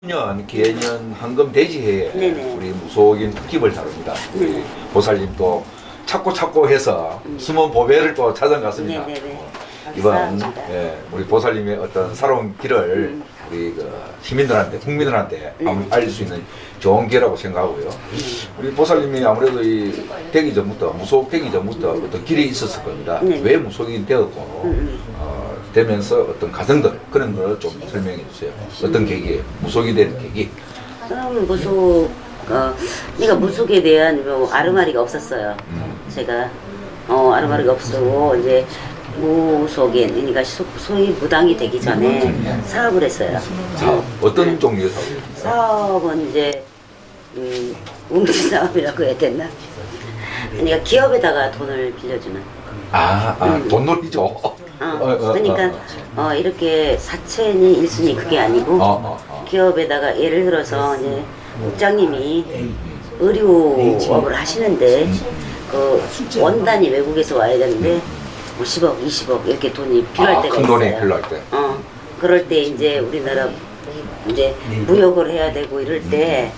년 개년 황금 대지해에 네네. 우리 무속인 특집을 다룹니다. 우리 보살님 또 찾고 해서 숨은 보배를 또 찾아갔습니다. 네네네. 이번 감사합니다. 우리 보살님의 어떤 살아온 길을 우리 그 시민들한테 국민들한테 알릴 수 있는 좋은 기회라고 생각하고요. 우리 보살님이 아무래도 이 되기 전부터 무속 되기 전부터 어떤 길이 있었을 겁니다. 네. 왜 무속이 되었고 되면서 어떤 과정들 그런 걸 좀 설명해 주세요. 어떤 계기에 무속이 된 계기. 무속, 그러니까 무속에 대한 뭐 아르마리가 없었어요. 제가 아르마리가 없었고 이제 무속인, 그러니까 소위 무당이 되기 전에 사업을 했어요. 사업 어떤 종류의 사업이에요? 사업은 이제 웅지 사업이라고 해야 되나? 그러니까 기업에다가 돈을 빌려주는. 돈놀이죠. 그러니까 이렇게 사채니 일순위 그게 아니고 기업에다가 예를 들어서 이제 국장님이 의료업을 하시는데 그 원단이 외국에서 와야 되는데 뭐 10억, 20억 이렇게 돈이 필요할 때가 큰 있어요. 돈이 필요할 때. 그럴 때 이제 우리나라 이제 무역을 해야 되고 이럴 때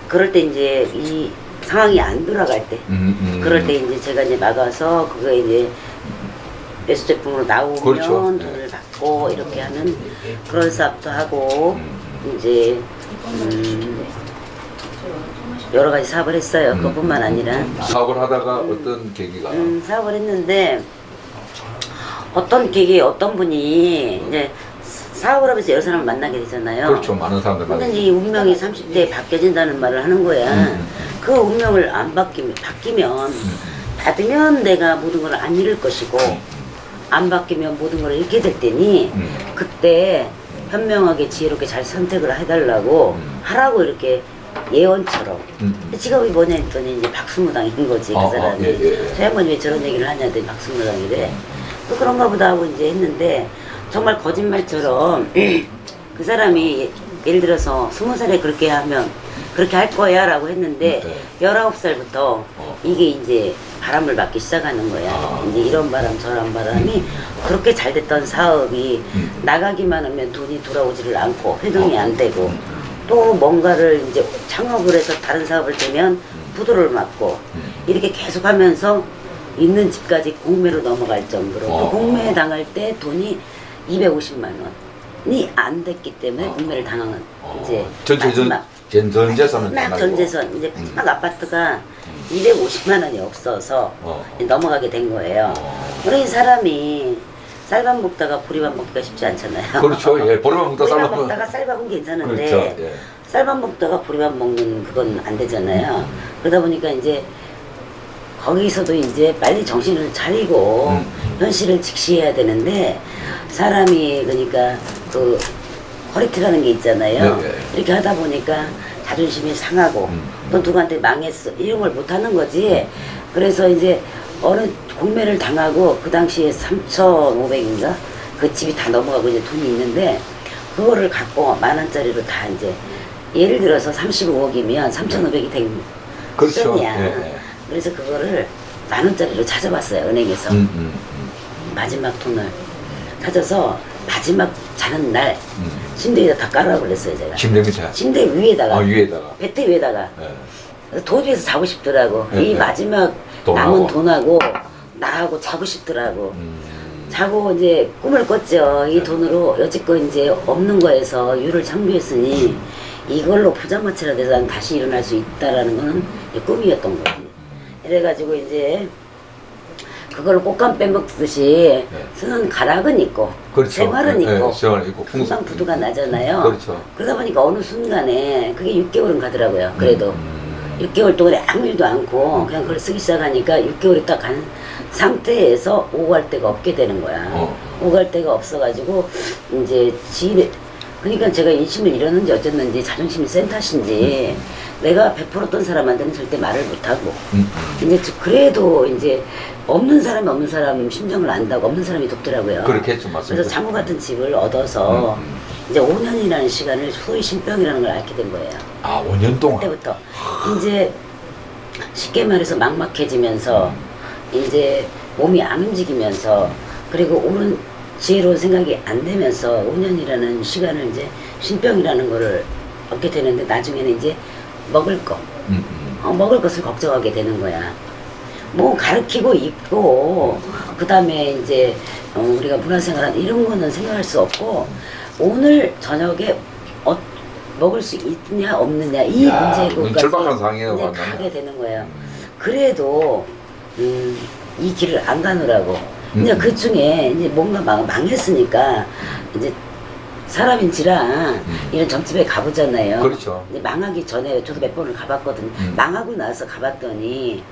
그럴 때 이제 이 상황이 안 돌아갈 때 그럴 때 이제 제가 이제 막아서 그거 이제 매수 제품으로 나오면 그렇죠. 돈을 받고 이렇게 하는 그런 사업도 하고 이제 여러 가지 사업을 했어요. 그것뿐만 아니라 사업을 하다가 어떤 계기가 사업을 했는데 어떤 계기 어떤 분이 이제 사업을 하면서 여러 사람을 만나게 되잖아요. 그렇죠. 많은 사람들 근데 만나요. 이 운명이 30대에 바뀌어진다는 말을 하는 거야. 그 운명을 안 바뀌면 받으면 내가 모든 걸 안 잃을 것이고 안 바뀌면 모든 걸 잃게 될 테니 그때 현명하게 지혜롭게 잘 선택을 해달라고 하라고 이렇게 예언처럼. 직업이 뭐냐 했더니 이제 박수무당인 거지 그 사람이. 저 양반이 왜 저런 얘기를 하냐 했더니 박수무당이래. 또 그런가 보다 하고 이제 했는데 정말 거짓말처럼 그 사람이 예를 들어서 20살에 그렇게 하면 그렇게 할 거야 라고 했는데 19살부터 이게 이제 바람을 맞기 시작하는 거야. 이제 이런 바람 저런 바람이 그렇게 잘 됐던 사업이 나가기만 하면 돈이 돌아오지를 않고 회동이 안 되고 또 뭔가를 이제 창업을 해서 다른 사업을 되면 부도를 맞고 이렇게 계속 하면서 있는 집까지 공매로 넘어갈 정도로 또 공매에 당할 때 돈이 250만 원이 안 됐기 때문에 공매를 당하는 이제 전 재산은 마지막 전 재산 이제 마지막 아파트가 250만 원이 없어서 넘어가게 된 거예요. 우리 사람이 쌀밥 먹다가 보리밥 먹기가 쉽지 않잖아요. 그렇죠. 예, 보리밥 먹다 보리밥 쌀밥 먹다가 쌀밥은 괜찮은데 그렇죠. 예. 쌀밥 먹다가 보리밥 먹는 그건 안 되잖아요. 그러다 보니까 이제 거기서도 이제 빨리 정신을 차리고 현실을 직시해야 되는데 사람이 그러니까 그 허리티라는 게 있잖아요. 네. 이렇게 하다 보니까 자존심이 상하고 또 누구한테 망했어 이런 걸 못하는 거지. 그래서 이제 어느 공매를 당하고 그 당시에 3,500인가 그 집이 다 넘어가고 이제 돈이 있는데 그거를 갖고 10,000원짜리로 다 이제 예를 들어서 35억이면 3,500이 된 그렇죠. 수준이야. 예. 그래서 그거를 10,000원짜리로 찾아봤어요 은행에서. 마지막 돈을 찾아서 마지막 자는 날 침대 위에다 다 깔으라고 그랬어요 제가. 침대 밑에. 침대 위에다가. 위에다가. 베트 위에다가. 예. 도주에서 자고 싶더라고. 네, 이 네. 마지막 돈하고. 남은 돈하고 나하고 자고 싶더라고. 자고 이제 꿈을 꿨죠. 이 돈으로 여지껏 이제 없는 거에서 유를 창조했으니 이걸로 포장마차라 돼서 난 다시 일어날 수 있다라는 거는 꿈이었던 거지. 이래가지고 이제 그걸 꽃감 빼먹듯이 쓰는 가락은 있고 그렇죠. 생활은 있고 생활은 있고 풍상 부두가 나잖아요. 그렇죠. 그러다 보니까 어느 순간에 그게 6개월은 가더라고요. 그래도 6개월 동안에 아무 일도 않고 그냥 그걸 쓰기 시작하니까 6개월이 딱 간 상태에서 오고 갈 데가 없게 되는 거야. 오고 갈 데가 없어가지고 이제 지인 그러니까 제가 인심을 잃었는지 어쨌는지 자존심이 센 탓인지 내가 베풀었던 사람한테는 절대 말을 못하고 이제 그래도 이제 없는 사람 심정을 안다고 없는 사람이 돕더라고요. 그렇겠죠. 맞습니다. 그래서 장구 같은 집을 얻어서 이제 5년이라는 시간을 소위 신병이라는 걸 앓게 된 거예요. 5년 동안. 그때부터 이제 쉽게 말해서 막막해지면서 이제 몸이 안 움직이면서 그리고 오른 지혜로운 생각이 안 되면서 5년이라는 시간을 이제 신병이라는 거를 얻게 되는데 나중에는 이제 먹을 거, 먹을 것을 걱정하게 되는 거야. 뭐 가르치고 입고 그 다음에 이제 우리가 문화생활 이런 거는 생각할 수 없고 오늘 저녁에 먹을 수 있느냐 없느냐 이 문제까지 절박한 상황이에요. 이제 가게 되는 거예요. 그래도 이 길을 안 가느라고 이제 그 중에 이제 뭔가 망했으니까 이제 사람인지라 이런 점집에 가보잖아요. 그렇죠. 이제 망하기 전에 저도 몇 번을 가봤거든요. 망하고 나서 가봤더니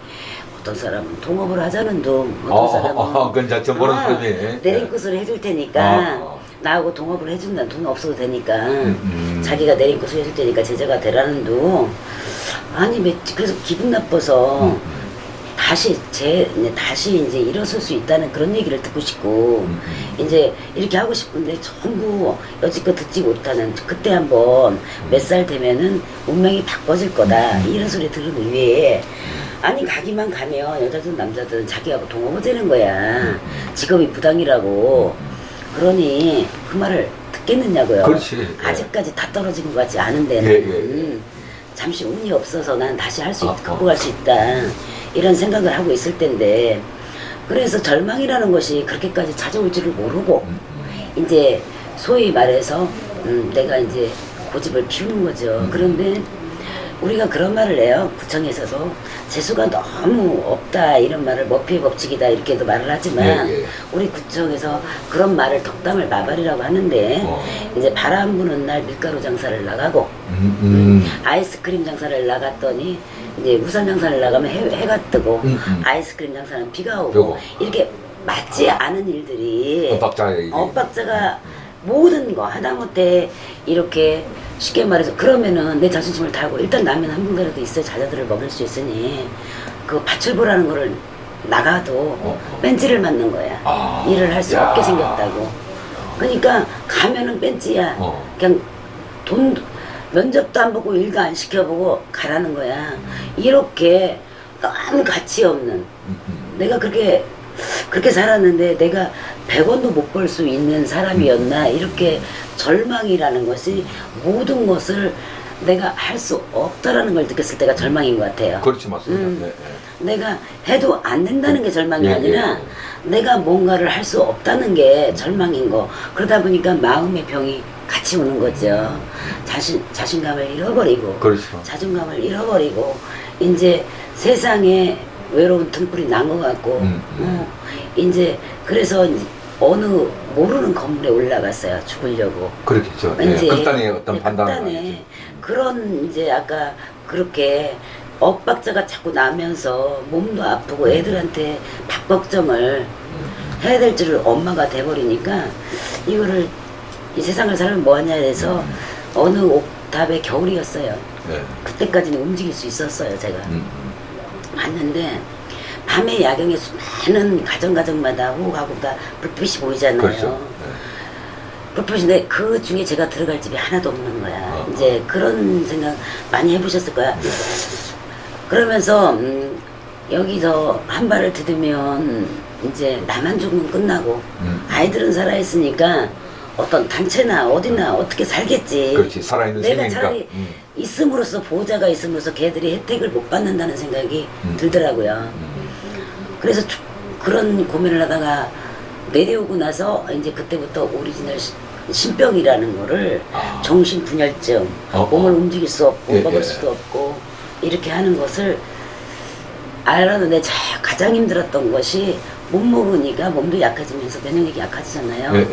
어떤 사람은 동업을 하자는 둥, 어떤 사람은 그건 자체 보는 소리. 내린굿을 해줄 테니까 나하고 동업을 해준다. 돈 없어도 되니까 자기가 내린굿을 해줄 테니까 제자가 되라는 둥. 아니 그래서 기분 나빠서 다시 이제 일어설 수 있다는 그런 얘기를 듣고 싶고 이제 이렇게 하고 싶은데 전부 여지껏 듣지 못하는 그때 한번 몇 살 되면은 운명이 바꿔질 거다 이런 소리 들은 이외에 아니 가기만 가면 여자든 남자든 자기하고 동업을 되는 거야. 직업이 부당이라고. 그러니 그 말을 듣겠느냐고요. 그렇지. 아직까지 다 떨어진 것 같지 않은데 잠시 운이 없어서 난 다시 할 수 극복할 수 있다 이런 생각을 하고 있을 텐데 그래서 절망이라는 것이 그렇게까지 찾아올 줄을 모르고 이제 소위 말해서 내가 이제 고집을 피우는 거죠. 그런데 우리가 그런 말을 해요. 구청에서도 재수가 너무 없다 이런 말을 머피의 법칙이다 이렇게도 말을 하지만 우리 구청에서 그런 말을 덕담을 마발이라고 하는데 이제 바람 부는 날 밀가루 장사를 나가고 아이스크림 장사를 나갔더니 이제 우산 장사를 나가면 해가 뜨고 아이스크림 장사는 비가 오고 이렇게 맞지 않은 일들이 엇박자가 모든 거 하다못해 이렇게 쉽게 말해서 그러면은 내 자존심을 달고 일단 라면 한 분이라도 있어야 자녀들을 먹일 수 있으니 그 밭출보라는 거를 나가도 벤치를 맞는 거야. 일을 할 수 없게 생겼다고. 그러니까 가면은 벤치야. 그냥 돈 면접도 안 보고 일도 안 시켜보고 가라는 거야. 이렇게 너무 가치 없는 내가 그렇게 살았는데 내가 100원도 못 벌 수 있는 사람이었나 이렇게 절망이라는 것이 모든 것을 내가 할 수 없다라는 걸 느꼈을 때가 절망인 것 같아요. 그렇지 맞습니다. 내가 해도 안 된다는 게 절망이 아니라 내가 뭔가를 할 수 없다는 게 절망인 거. 그러다 보니까 마음의 병이 같이 오는 거죠. 자신감을 잃어버리고 그렇죠. 자존감을 잃어버리고 이제 세상에 외로운 등불이 난 것 같고 이제 그래서 어느 모르는 건물에 올라갔어요. 죽으려고. 그렇겠죠. 이제 극단의 어떤 판단을 극단의 그런 이제 아까 그렇게 엇박자가 자꾸 나면서 몸도 아프고 애들한테 밥 걱정을 해야 될 줄을 엄마가 돼버리니까 이거를 이 세상을 살면 뭐하냐 해서 어느 옥탑의 겨울이었어요. 그때까지는 움직일 수 있었어요. 제가 봤는데 밤에 야경에 수많은 가정마다 호흡하고 다 불빛이 보이잖아요. 그렇죠. 불빛인데 그 중에 제가 들어갈 집이 하나도 없는 거야. 이제 그런 생각 많이 해보셨을 거야. 그러면서 여기서 한 발을 디디면 이제 나만 죽으면 끝나고 아이들은 살아있으니까 어떤 단체나 어디나 어떻게 살겠지. 그렇지. 살아있는 내가 생명이니까. 차라리 있음으로써 보호자가 있음으로써 걔들이 혜택을 못 받는다는 생각이 들더라고요. 그래서 그런 고민을 하다가 내려오고 나서 이제 그때부터 오리지널 신병이라는 거를 정신분열증, 몸을 움직일 수 없고 먹을 수도 없고 이렇게 하는 것을 알았는데 가장 힘들었던 것이 못 먹으니까 몸도 약해지면서 면역력이 약해지잖아요.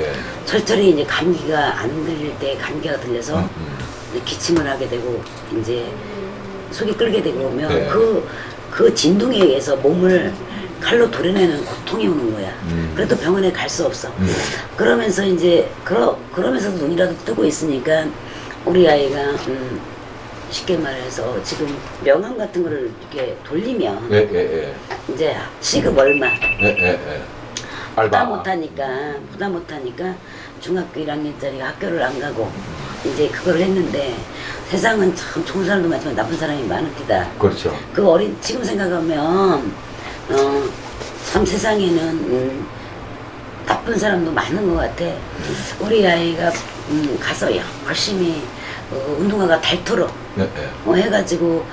철철이 이제 감기가 안 들릴 때 감기가 들려서 기침을 하게 되고 이제 속이 끓게 되고 오면 그 진동에 의해서 몸을 칼로 도려내는 고통이 오는 거야. 그래도 병원에 갈 수 없어. 그러면서 이제 그러면서도 눈이라도 뜨고 있으니까 우리 아이가 쉽게 말해서 지금 명함 같은 거를 이렇게 돌리면 이제 시급 얼마 부담 못하니까 중학교 1학년짜리 학교를 안 가고 이제 그걸 했는데 세상은 참 좋은 사람도 많지만 나쁜 사람이 많습니다. 그렇죠. 그 지금 생각하면 참 세상에는 나쁜 사람도 많은 것 같아. 우리 아이가 가서 열심히 운동화가 닳도록 네, 네. 해가지고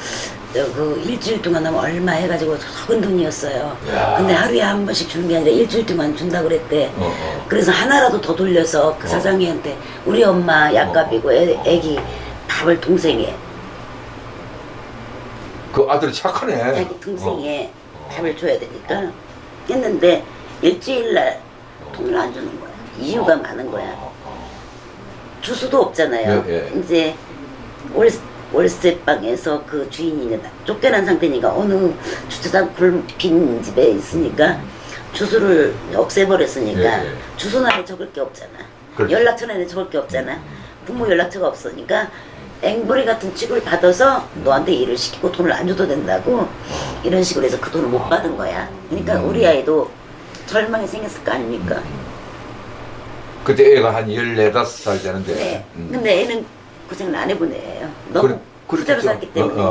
그 일주일 동안 하면 얼마 해가지고 적은 돈이었어요. 야. 근데 하루에 한 번씩 주는 게 아니라 일주일 동안 준다 그랬대. 그래서 하나라도 더 돌려서 그 사장님한테 우리 엄마 약값이고 애기 밥을 동생이 그 아들이 착하네. 자기 동생이 밥을 줘야 되니까 했는데 일주일날 돈을 안 주는 거야. 이유가 많은 거야. 주소도 없잖아요. 예, 예. 이제 월세방에서 그 주인이 이제 쫓겨난 상태니까 어느 주차장 빈 집에 있으니까 주소를 없애버렸으니까 예, 예. 주소란에 적을 게 없잖아. 그렇죠. 연락처란에 적을 게 없잖아. 부모 연락처가 없으니까 앵벌이 같은 취급을 받아서 너한테 일을 시키고 돈을 안 줘도 된다고 이런 식으로 해서 그 돈을 못 받은 거야. 그러니까 우리 아이도 절망이 생겼을 거 아닙니까? 그때 애가 한 14, 5살 되는데. 네. 근데 애는 고생을 안 해본 애예요. 너무 부자로 살기 때문에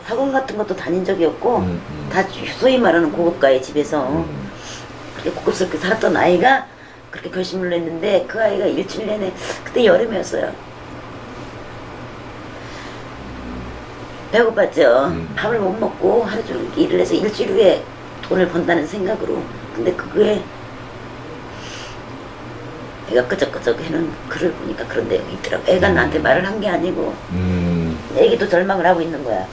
학원 같은 것도 다닌 적이 없고 다 소위 말하는 고급가의 집에서 그렇게 고급스럽게 살았던 아이가 그렇게 결심을 했는데 그 아이가 일주일 내내 그때 여름이었어요. 배고팠죠. 밥을 못 먹고 하루 종일 일을 해서 일주일 후에 돈을 번다는 생각으로. 근데 그거에 애가 끄적끄적 해놓은 글을 보니까 그런 내용이 있더라고. 애가 나한테 말을 한 게 아니고 애기도 절망을 하고 있는 거야.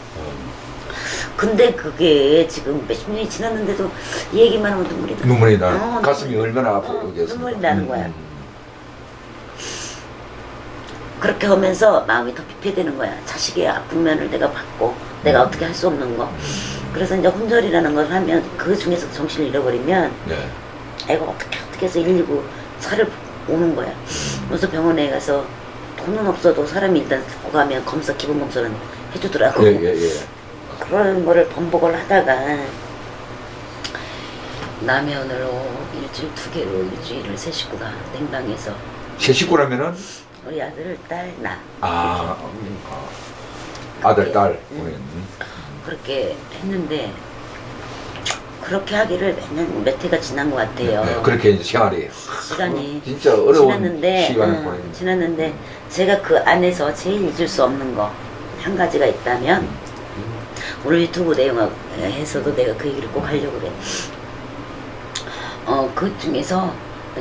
근데 그게 지금 몇십 년이 지났는데도 이 얘기만 하면 눈물이 나. 눈물이 나. 가슴이 얼마나 아프고 눈물이 나는 거야. 그렇게 하면서 마음이 더 피폐되는 거야. 자식의 아픈 면을 내가 봤고 내가 어떻게 할 수 없는 거. 그래서 이제 혼절이라는 걸 하면 그 중에서 정신을 잃어버리면 네. 애가 어떻게 해서 119 차를 오는 거야. 그래서 병원에 가서 돈은 없어도 사람이 일단 듣고 가면 검사, 기본 검사는 해주더라고. 예. 그런 거를 번복을 하다가 라면으로 일주일 2개로 일주일을 세 식구가 냉방해서 세 식구라면은 우리 아들, 딸, 나 아들, 딸. 그렇게 했는데 그렇게 하기를 몇 해가 지난 것 같아요. 네, 그렇게 이제 생활이 시간이 진짜 어려운 지났는데, 시간을 보내는. 지났는데 제가 그 안에서 제일 잊을 수 없는 거 한 가지가 있다면 오늘 유튜브 내용에서도 내가 그 얘기를 꼭 하려고 그래. 그 중에서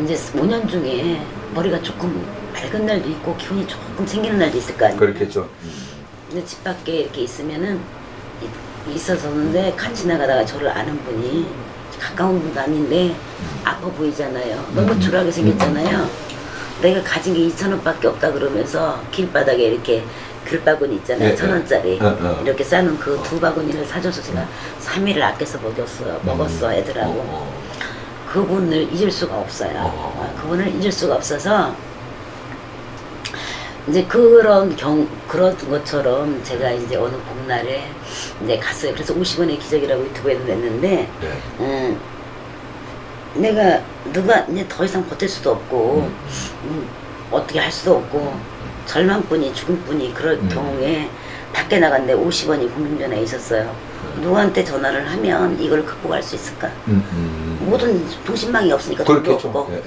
이제 5년 중에 머리가 조금 맑은 날도 있고 기운이 조금 생기는 날도 있을 거 아니에요. 그렇겠죠. 근데 집 밖에 이렇게 있으면은 있었었는데 같이 나가다가 저를 아는 분이 가까운 분도 아닌데 아파 보이잖아요. 너무 초라하게 생겼잖아요. 내가 가진 게 2,000원밖에 없다 그러면서 길바닥에 이렇게 귤바구니 있잖아요. 네, 1,000원짜리 이렇게 싸는 그 2바구니를 사줘서 제가 3일을 아껴서 먹었어 애들하고. 그분을 잊을 수가 없어요. 그분을 잊을 수가 없어서 이제 그런 것처럼 제가 이제 어느 봄날에 이제 갔어요. 그래서 50원의 기적이라고 유튜브에도 냈는데, 네. 내가 누가 이제 더 이상 버틸 수도 없고, 어떻게 할 수도 없고, 절망뿐이 죽음뿐이 그럴 경우에 밖에 나갔는데 50원이 공중전화에 있었어요. 누구한테 전화를 하면 이걸 극복할 수 있을까? 모든 통신망이 없으니까 돈도 없고. 예.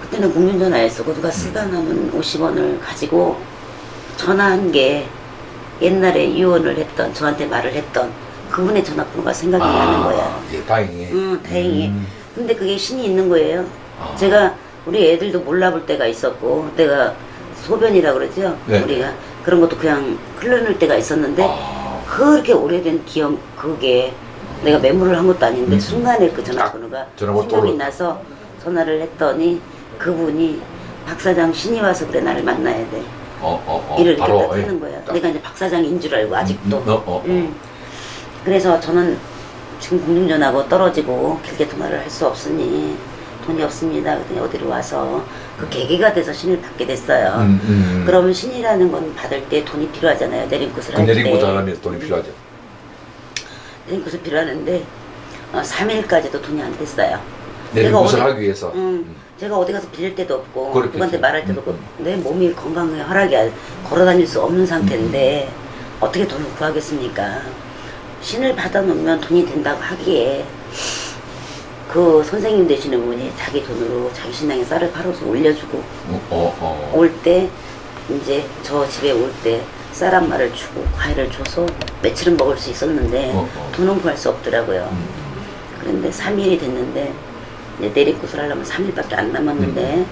그때는 공중전화에서 누가 쓰다 남은 50원을 가지고 전화한 게 옛날에 유언을 했던 저한테 말을 했던 그분의 전화번호가 생각이 나는 거야. 예, 다행히. 다행히. 근데 그게 신이 있는 거예요. 제가 우리 애들도 몰라볼 때가 있었고 내가 소변이라 그러죠. 네. 우리가 그런 것도 그냥 흘러낼 때가 있었는데 그렇게 오래된 기억 그게 내가 메모를 한 것도 아닌데 순간에 그 전화번호가 생각이 나서 전화를 했더니 그분이 박 사장 신이 와서 그래 나를 만나야 돼. 이렇게 딱 하는 거야. 내가 이제 박 사장인 줄 알고 아직도. 그래서 저는 지금 공중전화하고 떨어지고 길게 통화를 할 수 없으니 돈이 없습니다. 그랬더니 어디로 와서 그 계기가 돼서 신을 받게 됐어요. 그러면 신이라는 건 받을 때 돈이 필요하잖아요. 내림굿을 할 때. 내림굿 하려면 돈이 필요하죠. 내림굿이 필요하는데 3일까지도 돈이 안 됐어요. 내림굿을 하기 위해서. 제가 어디 가서 빌릴 데도 없고 그렇겠지. 누구한테 말할 데도 없고 내 몸이 건강에 허락이 걸어다닐 수 없는 상태인데 어떻게 돈을 구하겠습니까? 신을 받아놓으면 돈이 된다고 하기에 그 선생님 되시는 분이 자기 돈으로 자기 신랑의 쌀을 팔아서 올려주고 올 때 이제 저 집에 올 때 쌀 한 마를 주고 과일을 줘서 며칠은 먹을 수 있었는데 돈은 구할 수 없더라고요. 그런데 3일이 됐는데 이제 내리굿을 하려면 3일밖에 안 남았는데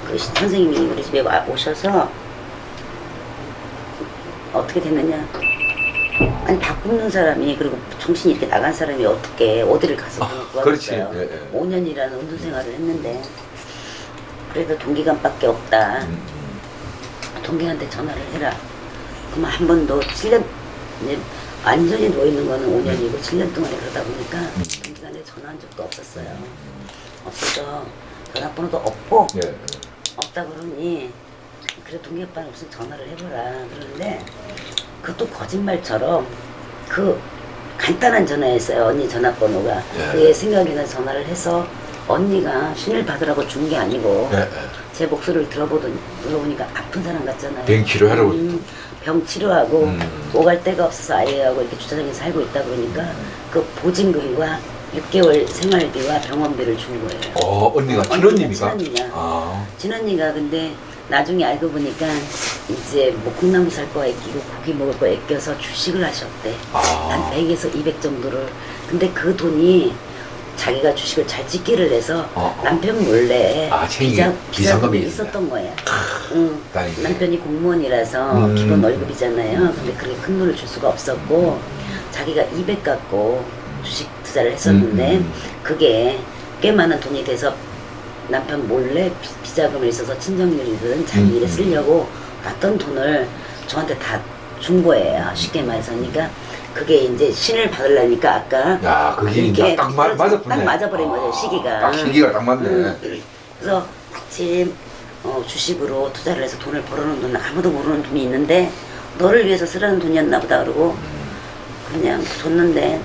그 선생님이 우리 집에 오셔서 어떻게 됐느냐, 아니 밥 굶는 사람이 그리고 정신이 이렇게 나간 사람이 어떻게 어디를 가서 돈을 그렇지. 구하겠어요. 예, 예. 5년이라는 운동 생활을 했는데 그래도 동기간밖에 없다. 동기한테 전화를 해라. 그러면 한 번도 7년 이제 완전히 누워있는 거는 5년이고 7년 동안에 그러다 보니까 동기간에 전화한 적도 없었어요. 없어서 전화번호도 없고 예. 없다 그러니 그래 동기 오빠는 없으면 전화를 해보라 그러는데 그것도 거짓말처럼 그 간단한 전화였어요. 언니 전화번호가. 예. 그게 생각이 나서 전화를 해서 언니가 신을 받으라고 준 게 아니고 예. 제 목소리를 들어보니까 아픈 사람 같잖아요. 병 치료하라고. 병 치료하고 오갈 데가 없어서 아이하고 이렇게 주차장에 살고 있다 보니까 그 보증금과 6개월 생활비와 병원비를 준 거예요. 언니가 친언니입니까? 친언니냐. 아. 친언니가 근데 나중에 알고 보니까 이제 뭐 콩나물 살 거 아끼고 고기 먹을 거 아껴서 주식을 하셨대. 한 100에서 200 정도를. 근데 그 돈이 자기가 주식을 잘 찍기를 해서 남편 몰래 비자금이 있었던 거야. 응. 남편이 공무원이라서 기본 월급이잖아요. 근데 그렇게 큰 돈을 줄 수가 없었고 자기가 200 갖고 주식 투자를 했었는데 그게 꽤 많은 돈이 돼서 남편 몰래 비자금을 있어서 친정률이든 자기 일에 쓰려고 놨던 돈을 저한테 다 준 거예요. 쉽게 말해서. 그러니까 그게 이제 신을 받으려니까 아까 야, 그게 딱 맞아버리네. 딱 맞아버린 거죠, 시기가. 딱 시기가 딱 맞네. 그래서 마침 주식으로 투자를 해서 돈을 벌어놓은 돈, 아무도 모르는 돈이 있는데 너를 위해서 쓰라는 돈이었나 보다 그러고 그냥 줬는데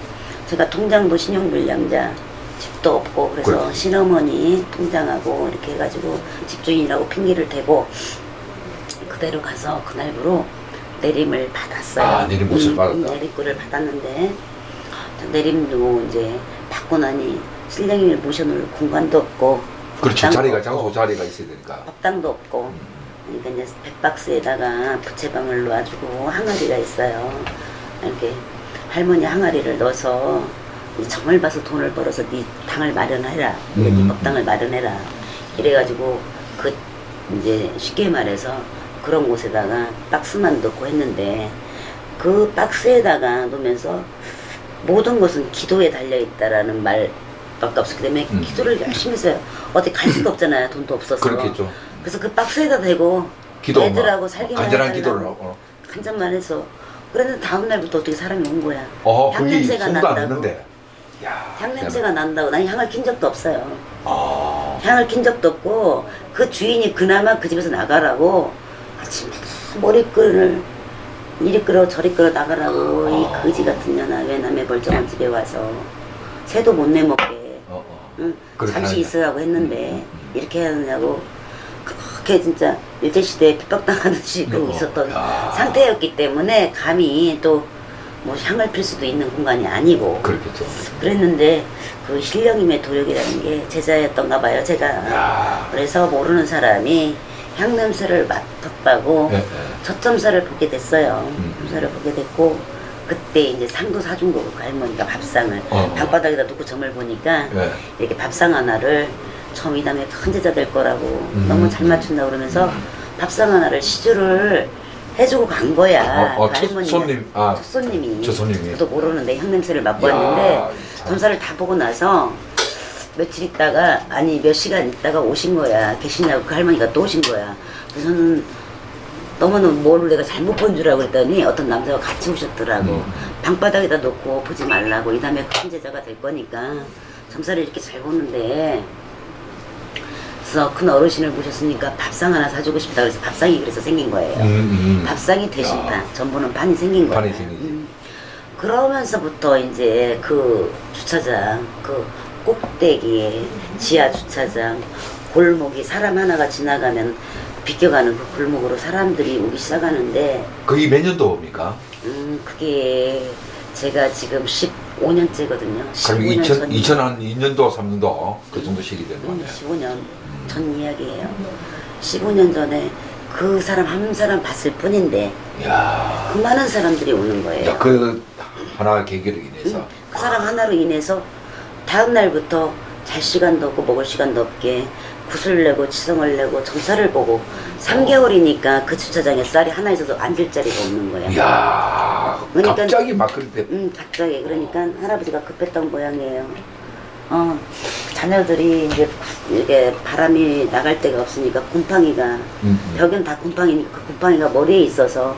제가 통장도 신용불량자, 집도 없고 그래서 그렇지. 신어머니 통장하고 이렇게 해가지고 집주인이라고 핑계를 대고 그대로 가서 그날부로 내림을 받았어요. 내림굿을 받았다. 내림굿을 받았는데 내림도 이제 받고 나니 신령님을 모셔놓을 공간도 없고 그렇지. 밥당도 자리가 없고, 장소 자리가 있어야 되니까. 밥당도 없고 그러니까 이제 백박스에다가 부채방을 놓아주고 항아리가 있어요. 이렇게 할머니 항아리를 넣어서 정을 봐서 돈을 벌어서 네 당을 마련해라. 네 법당을 마련해라. 이래가지고 그 이제 쉽게 말해서 그런 곳에다가 박스만 넣고 했는데 그 박스에다가 놓으면서 모든 것은 기도에 달려있다라는 말밖에 없었기 때문에 기도를 열심히 했어요. 어디 갈 수가 없잖아요. 돈도 없어서. 그렇겠죠. 그래서 그 박스에다 대고 애들하고 살기만 간절한 기도를 해달라고 하고. 간절만 해서 그랬는데 다음 날부터 어떻게 사람이 온 거야. 그게 향냄새가 손도 안 난다고. 했는데. 야, 향냄새가 난다고. 난 향을 킨 적도 없어요. 향을 킨 적도 없고 그 주인이 그나마 그 집에서 나가라고 아침마다 머리끈을 이리 끌어 저리 끌어 나가라고 이 거지 같은 년아 왜 남의 멀쩡한 집에 와서 새도 못 내먹게 응? 잠시 있으라고 했는데 이렇게 해야 하느냐고 그렇게 진짜 일제시대에 핍박당하듯이 그러고 있었던 상태였기 때문에 감히 또 뭐 향을 필 수도 있는 공간이 아니고 그렇겠죠. 그랬는데 그 신령님의 도력이라는 게 제자였던가 봐요 제가. 그래서 모르는 사람이 향냄새를 맡았다고 젖점사를 보게 됐어요. 점사를 보게 됐고 그때 이제 상도 사준 거고 그 할머니가 밥상을 방바닥에다 놓고 점을 보니까 이렇게 밥상 하나를 처음 이 다음에 큰 제자 될 거라고 너무 잘 맞춘다 그러면서 밥상 하나를 시주를 해주고 간 거야. 그 할머니가. 첫 손님이. 저도 모르는데 향냄새를 맡고 왔는데 점사를 다 보고 나서 며칠 있다가 아니 몇 시간 있다가 오신 거야. 계시냐고 그 할머니가 또 오신 거야. 그래서 저는 너무너무 뭘 내가 잘못 본 줄 알고 그랬더니 어떤 남자가 같이 오셨더라고. 방바닥에다 놓고 보지 말라고. 이 다음에 큰 제자가 될 거니까 점사를 이렇게 잘 보는데 그래서 큰 어르신을 모셨으니까 밥상 하나 사주고 싶다 그래서 밥상이 그래서 생긴 거예요. 밥상이 대신판, 전부는 판이 생긴 거예요. 그러면서부터 이제 그 주차장, 그 꼭대기에 지하 주차장, 골목이 사람 하나가 지나가면 비껴가는 그 골목으로 사람들이 오기 시작하는데 그게 몇 년도입니까? 그게 제가 지금 10 5년째거든요. 그럼 15년 전 2002년도 3년도 그 정도 시기 되는 거 아니에요? 15년 전 이야기예요. 15년 전에 그 사람 한 사람 봤을 뿐인데 야, 그 많은 사람들이 오는 거예요. 야, 그 하나 계기로 인해서 그 사람 하나로 인해서 다음 날부터 잘 시간도 없고 먹을 시간도 없게 구슬 내고 치성을 내고 정사를 보고 3개월이니까 그 주차장에 쌀이 하나 있어도 앉을 자리가 없는 거예요. 야, 그러니까- 갑자기 막 그렇게 갑자기 그러니까 할아버지가 급했던 모양이에요. 자녀들이 이제 이게 바람이 나갈 데가 없으니까 곰팡이가 벽은 다 곰팡이니까 그 곰팡이가 머리에 있어서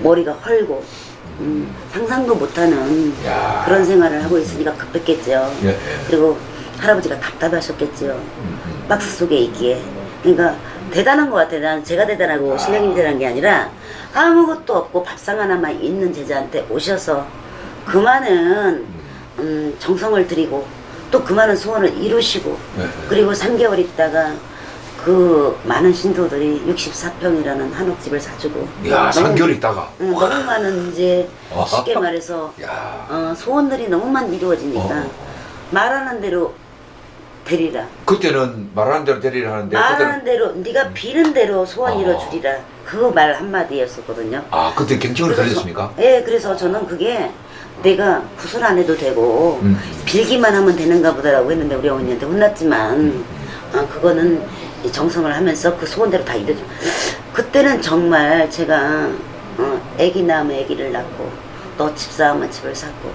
머리가 헐고 상상도 못하는 야. 그런 생활을 하고 있으니까 급했겠죠. 예, 예. 그리고 할아버지가 답답하셨겠죠. 박스 속에 있기에. 그러니까 대단한 것 같아요. 제가 대단하고 신령님이 대단한 게 아니라 아무것도 없고 밥상 하나만 있는 제자한테 오셔서 그 많은 정성을 들이고 또 그 많은 소원을 이루시고 네. 그리고 3개월 있다가 그 많은 신도들이 64평이라는 한옥집을 사주고 야, 너무- 3개월 있다가 너무 많은 이제 쉽게 말해서 야. 소원들이 너무 많이 이루어지니까 말하는 대로 되리라. 그때는 말하는 대로 되리라 하는데 말하는 그때는 대로 네가 비는 대로 소원 이뤄주리라. 그 말 한마디였었거든요. 아, 그때 갱청을 그래서 들렸습니까? 예, 그래서 저는 그게 내가 구슬 안 해도 되고 빌기만 하면 되는가 보다라고 했는데 우리 어머니한테 혼났지만 그거는 이 정성을 하면서 그 소원대로 다 이루어줘. 그때는 정말 제가 애기 낳으면 애기를 낳고 너 집 쌓으면 집을 샀고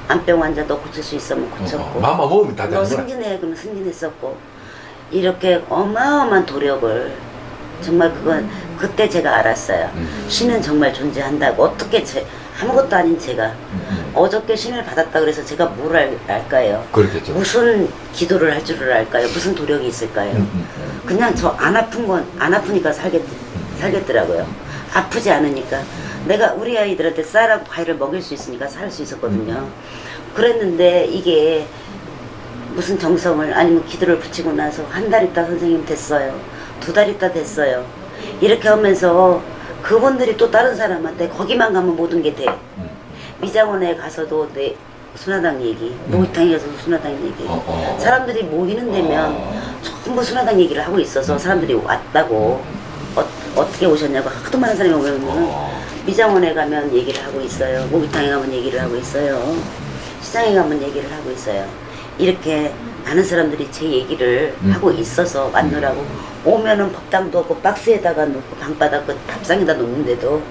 안병 환자 너 고칠 수 있으면 고쳤고 마마 먹으면 다 너 되는 거야. 승진해 그러면 승진했었고 이렇게 어마어마한 도력을 정말 그건 그때 제가 알았어요. 신은 정말 존재한다고. 어떻게 아무것도 아닌 제가 어저께 신을 받았다 그래서 제가 뭘 알까요? 그렇겠죠. 무슨 기도를 할 줄을 알까요? 무슨 도력이 있을까요? 그냥 저 안 아픈 건 안 아프니까 살겠더라고요. 아프지 않으니까 내가 우리 아이들한테 쌀하고 과일을 먹일 수 있으니까 살 수 있었거든요. 그랬는데 이게 무슨 정성을 아니면 기도를 붙이고 나서 한 달 있다 선생님 됐어요. 2달 있다 됐어요. 이렇게 하면서 그분들이 또 다른 사람한테 거기만 가면 모든 게 돼. 미장원에 가서도 내 순화당 얘기, 목욕탕에 가서도 순화당 얘기. 사람들이 모이는 데면 전부 순화당 얘기를 하고 있어서 사람들이 왔다고 어떻게 오셨냐고 하도 많은 사람이 오면 미장원에 가면 얘기를 하고 있어요. 목욕탕에 가면 얘기를 하고 있어요. 시장에 가면 얘기를 하고 있어요. 이렇게 많은 사람들이 제 얘기를 하고 있어서 왔느라고 오면은 법당도 없고 박스에다가 놓고 방바닥 그 밥상에다 놓는데도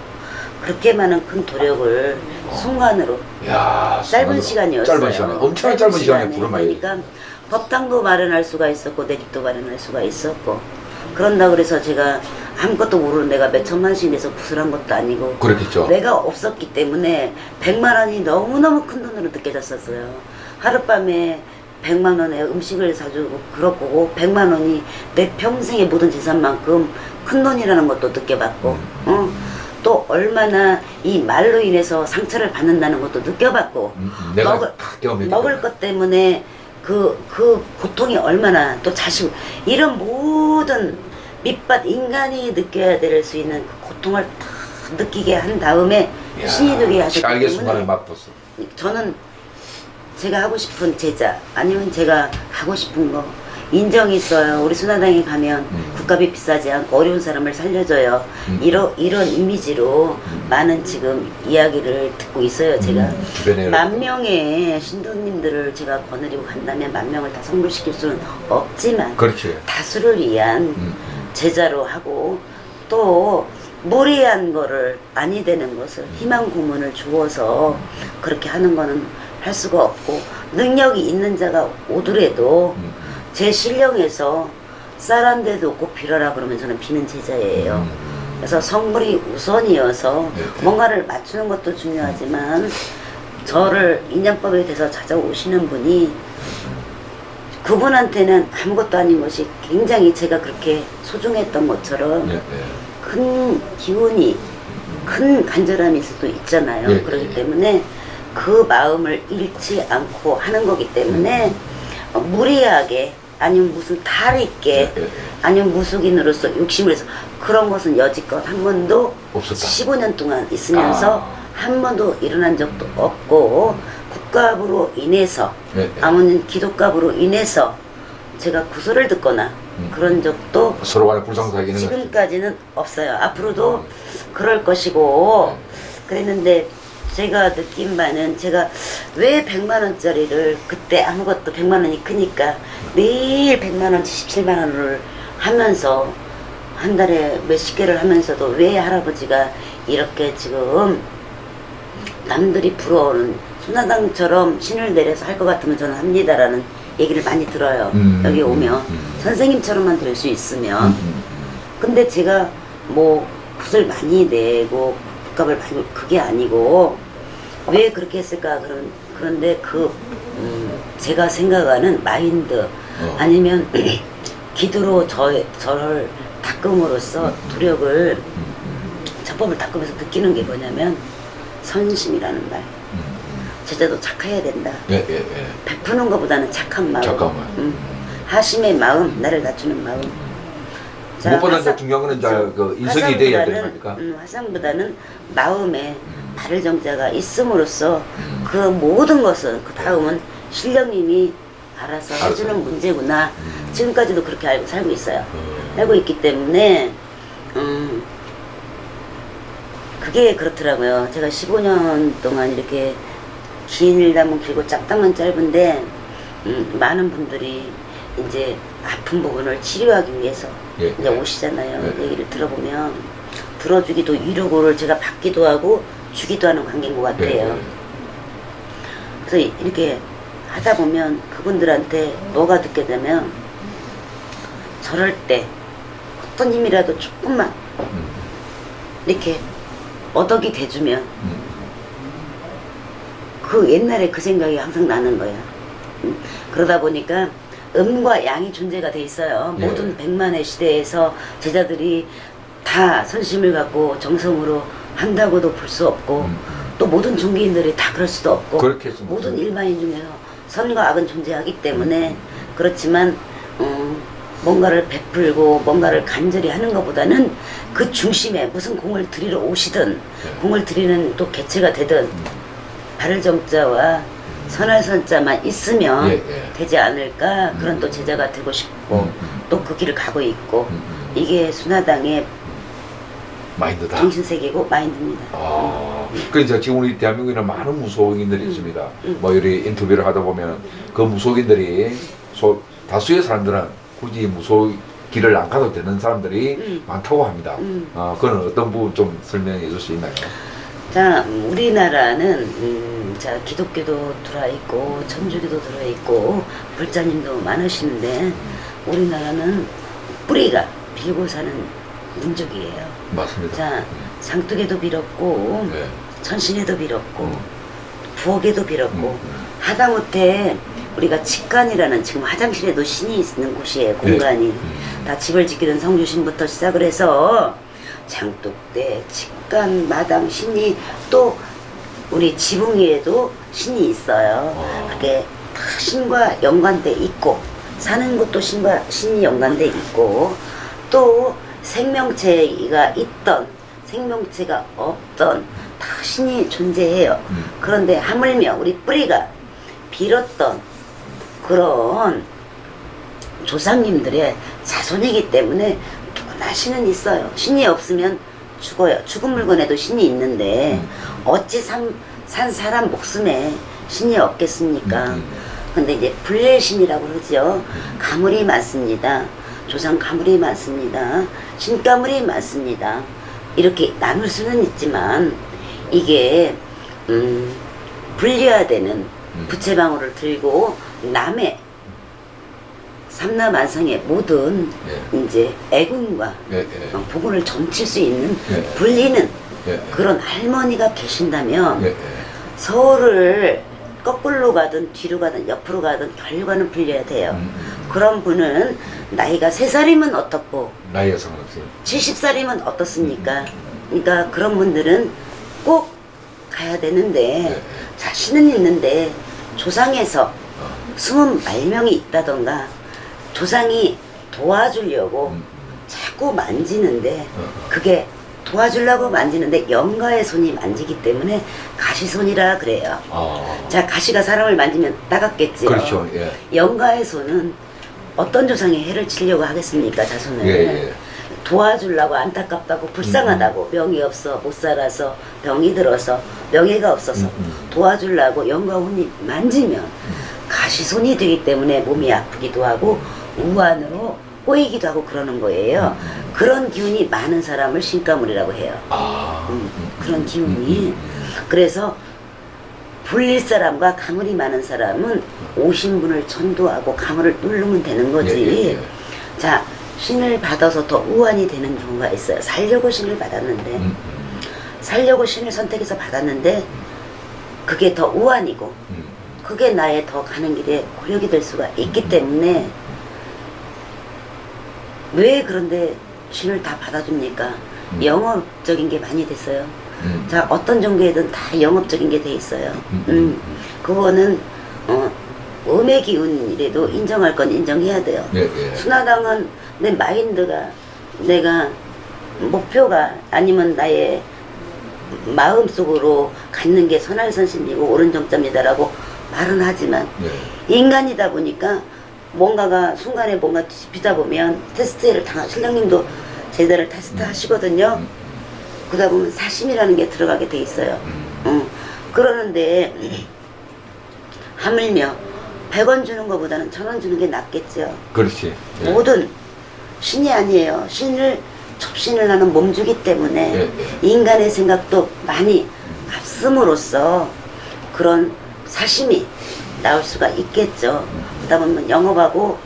그렇게 많은 큰 도력을 순간으로 야, 짧은 시간이었어요. 짧은 시간에 엄청나게 짧은 시간에 부른 말이에요. 그러니까 법당도 마련할 수가 있었고 내 집도 마련할 수가 있었고 그런다 그래서 제가 아무것도 모르는 내가 몇 천만씩 내서 구슬한 것도 아니고 그렇겠죠. 내가 없었기 때문에 100만 원이 너무너무 큰 돈으로 느껴졌었어요. 하룻밤에 100만 원에 음식을 사주고 그렇고 100만 원이 내 평생의 모든 재산만큼 큰 돈이라는 것도 느껴봤고 또 얼마나 이 말로 인해서 상처를 받는다는 것도 느껴봤고 내가 다 경험했기 먹을 때문에. 것 때문에 그 고통이 얼마나 또 자식 이런 모든 밑밭 인간이 느껴야 될 수 있는 그 고통을 다 느끼게 한 다음에 이야, 신이 되게 하셨기 살게 순간을 때문에 맛봤어. 저는 제가 하고 싶은 제자 아니면 제가 하고 싶은 거 인정이 있어요. 우리 순화당에 가면 국값이 비싸지 않고 어려운 사람을 살려줘요. 이런 이미지로 많은 지금 이야기를 듣고 있어요. 제가 주변에 10,000명의 신도님들을 제가 거느리고 간다면 10,000명을 다 성불시킬 수는 없지만 그렇지. 다수를 위한 제자로 하고 또 무리한 거를 아니 되는 것을 희망 고문을 주어서 그렇게 하는 거는 할 수가 없고 능력이 있는 자가 오더라도 제 신령에서 쌀 한 대도 없고 빌어라 그러면 저는 비는 제자예요. 그래서 성물이 우선이어서 뭔가를 맞추는 것도 중요하지만 저를 인연법에 대해서 찾아오시는 분이 그분한테는 아무것도 아닌 것이 굉장히 제가 그렇게 소중했던 것처럼 큰 기운이 큰 간절함이 있을 수도 있잖아요. 그렇기 때문에 그 마음을 잃지 않고 하는 거기 때문에 무리하게 아니면 무슨 탈 있게 아니면 무속인으로서 욕심을 해서 그런 것은 여지껏 한 번도 없었다. 15년 동안 있으면서 한 번도 일어난 적도 없고 기독값으로 인해서 네. 아버님 기독값으로 인해서 제가 구설을 듣거나 그런 적도 서로 간에 불상사하게 있는 거죠. 지금까지는 없어요. 앞으로도 그럴 것이고 그랬는데 제가 느낀 바는 제가 왜 100만 원짜리를 그때 아무것도 100만 원이 크니까 매일 100만 원, 77만 원을 하면서 한 달에 몇십 개를 하면서도 왜 할아버지가 이렇게 지금 남들이 부러워하는 순화당처럼 신을 내려서 할 것 같으면 저는 합니다라는 얘기를 많이 들어요. 여기 오면 선생님처럼만 될 수 있으면 근데 제가 뭐 붓을 많이 내고 붓값을 많이 그게 아니고 왜 그렇게 했을까 그런데 제가 생각하는 마인드 아니면 기도로 저를 닦음으로써 도력을 자법을 닦으면서 느끼는 게 뭐냐면 선심이라는 말. 제자도 착해야 된다. 예. 베푸는 것보다는 착한 마음. 잠깐만. 하심의 마음, 나를 낮추는 마음. 자, 무엇보다 이제 중요한 거는 이제 그 인성이 돼야 되는 거니까. 화상보다는 마음에 바를 정자가 있음으로써 그 모든 것은 그 다음은 신령님이 알아서 해주는 문제구나. 지금까지도 그렇게 알고 살고 있어요. 알고 있기 때문에 그게 그렇더라고요. 제가 15년 동안 이렇게 긴 일담은 길고 짧다면 짧은데 많은 분들이 이제 아픈 부분을 치료하기 위해서 예, 이제 오시잖아요. 얘기를 들어보면 들어주기도 위로를 제가 받기도 하고 주기도 하는 관계인 것 같아요. 그래서 이렇게 하다 보면 그분들한테 뭐가 듣게 되면 저럴 때 어떤 힘이라도 조금만 이렇게 어덕이 돼주면 그 옛날에 그 생각이 항상 나는 거야. 그러다 보니까 음과 양이 존재가 돼 있어요. 예. 모든 100만의 시대에서 제자들이 다 선심을 갖고 정성으로 한다고도 볼 수 없고 또 모든 종교인들이 다 그럴 수도 없고 그렇게 해서 모든 일반인 중에서 선과 악은 존재하기 때문에 그렇지만 뭔가를 베풀고 뭔가를 간절히 하는 것보다는 그 중심에 무슨 공을 들이러 오시든 공을 들이는 또 개체가 되든 바를 정자와 선할 선자만 있으면 되지 않을까 그런 또 제자가 되고 싶고 또 그 길을 가고 있고 이게 순화당의 마인드다. 정신세계고 마인드입니다. 그 이제 지금 우리 대한민국에는 많은 무속인들이 있습니다. 뭐 이리 인터뷰를 하다 보면 그 무속인들이 다수의 사람들은 굳이 무속 길을 안 가도 되는 사람들이 많다고 합니다. 그건 어떤 부분 좀 설명해 줄 수 있나요? 자, 우리나라는 자 기독교도 들어있고 천주교도 들어있고 불자님도 많으시는데 우리나라는 뿌리가 빌고 사는 민족이에요. 맞습니다. 자, 상tuk에도 빌었고 천신에도 빌었고 부엌에도 빌었고 하다못해 우리가 직간이라는 지금 화장실에도 신이 있는 곳이에요. 공간이 다 집을 지키던 성주신부터 시작을 해서 장독대, 직간, 마당 신이 또 우리 지붕 위에도 신이 있어요. 그게 다 신과 연관돼 있고 사는 곳도 신이 연관돼 있고 또 생명체가 있던 생명체가 없던 다 신이 존재해요. 그런데 하물며 우리 뿌리가 빌었던 그런 조상님들의 자손이기 때문에 누구나 신은 있어요. 신이 없으면 죽어요. 죽은 물건에도 신이 있는데 어찌 산 사람 목숨에 신이 없겠습니까? 근데 이제 불례신이라고 그러죠. 가물이 많습니다. 조상 가물이 많습니다. 신가물이 많습니다. 이렇게 나눌 수는 있지만 이게 분리화되는 부채방울을 들고 남의 삼라만상의 모든 이제 애군과 복운을 점칠 수 있는 불리는 그런 할머니가 계신다면 서울을 거꾸로 가든 뒤로 가든 옆으로 가든 결과는 불려야 돼요. 그런 분은 나이가 3살이면 어떻고 나이가 상관없어요. 70살이면 어떻습니까? 그러니까 그런 분들은 꼭 가야 되는데 자신은 있는데 조상에서 숨은 말명이 있다던가 조상이 도와주려고 자꾸 만지는데 그게 도와주려고 만지는데 영가의 손이 만지기 때문에 가시손이라 그래요. 자, 가시가 사람을 만지면 따갑겠지요. 그렇죠. 예. 영가의 손은 어떤 조상에 해를 치려고 하겠습니까, 자손을. 예. 도와주려고 안타깝다고 불쌍하다고 명이 없어 못 살아서 병이 들어서 명예가 없어서 도와주려고 영가 혼이 만지면 가시손이 되기 때문에 몸이 아프기도 하고 우환으로 꼬이기도 하고 그러는 거예요. 그런 기운이 많은 사람을 신가물이라고 해요. 그런 기운이. 그래서 불릴 사람과 가물이 많은 사람은 오신 분을 전도하고 가물을 누르면 되는 거지. 자, 신을 받아서 더 우환이 되는 경우가 있어요. 살려고 신을 받았는데 살려고 신을 선택해서 받았는데 그게 더 우환이고 그게 나의 더 가는 길에 고력이 될 수가 있기 때문에 왜 그런데 신을 다 받아줍니까? 영업적인 게 많이 됐어요. 자, 어떤 종교에든 다 영업적인 게 돼 있어요. 그거는 음의 기운이라도 인정할 건 인정해야 돼요. 순화당은 내 마인드가 내가 목표가 아니면 나의 마음속으로 갖는 게 선할선심이고 옳은 정점이다라고 말은 하지만 인간이다 보니까 뭔가가 순간에 뭔가 뒤집히다 보면 테스트를 신령님도 제자를 테스트 하시거든요. 그러다 보면 사심이라는 게 들어가게 돼 있어요. 그러는데 하물며 100원 주는 것보다는 1000원 주는 게 낫겠죠. 그렇지. 모든 신이 아니에요. 신을 접신을 하는 몸주기 때문에 인간의 생각도 많이 값음으로써 그런 사심이 나올 수가 있겠죠. 그러다 보면 영업하고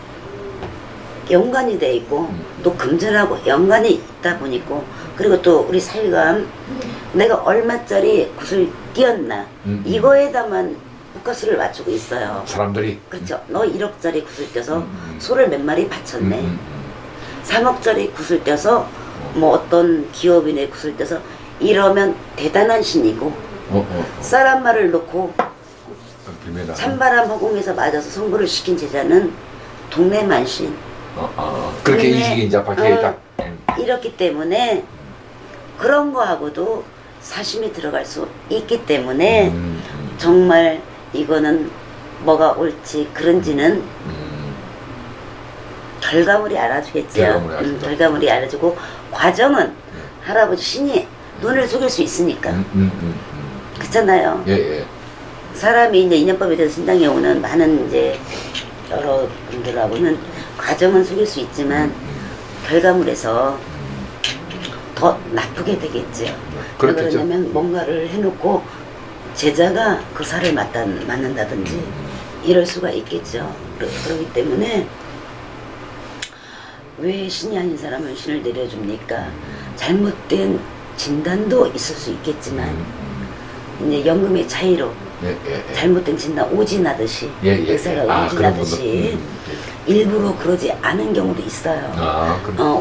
연관이 돼 있고 또 금전하고 연관이 있다 보니까 그리고 또 우리 사위감 내가 얼마짜리 굿을 띄었나 이거에다만 포커스를 맞추고 있어요. 사람들이 그렇죠. 너 1억짜리 굿을 떼서 소를 몇 마리 바쳤네. 3억짜리 굿을 떼서 뭐 어떤 기업인의 굿을 떼서 이러면 대단한 신이고 쌀한 말을 놓고 찬바람 허공에서 맞아서 성불을 시킨 제자는 동네 만신. 그렇게 인식이 이제 박혀있다. 이렇기 때문에 그런 거하고도 사심이 들어갈 수 있기 때문에 정말 이거는 뭐가 옳지 그런지는 결과물이 알아주겠죠. 결과물이 알아주고 과정은 할아버지 신이 눈을 속일 수 있으니까. 그렇잖아요. 사람이 이제 인연법에 대해서 신당에 오는 많은 이제 여러 분들하고는 과정은 속일 수 있지만 결과물에서 더 나쁘게 되겠죠. 왜 그러냐면 뭔가를 해놓고 제자가 그 살을 맞는다든지 이럴 수가 있겠죠. 그렇기 때문에 왜 신이 아닌 사람은 신을 내려줍니까? 잘못된 진단도 있을 수 있겠지만 이제 연금의 차이로 잘못된 진단 오진하듯이 의사가 오진하듯이 일부러 그러지 않은 경우도 있어요.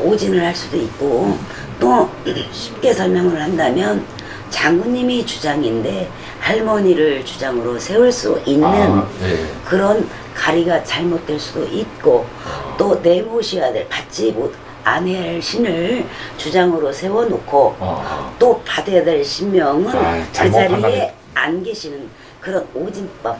오진을 할 수도 있고 또 쉽게 설명을 한다면 장군님이 주장인데 할머니를 주장으로 세울 수 있는 그런 가리가 잘못될 수도 있고 또 내모셔야 될 받지 못 안 해야 할 신을 주장으로 세워놓고 또 받아야 될 신명은 그 자리에 안 계시는 그런 오진법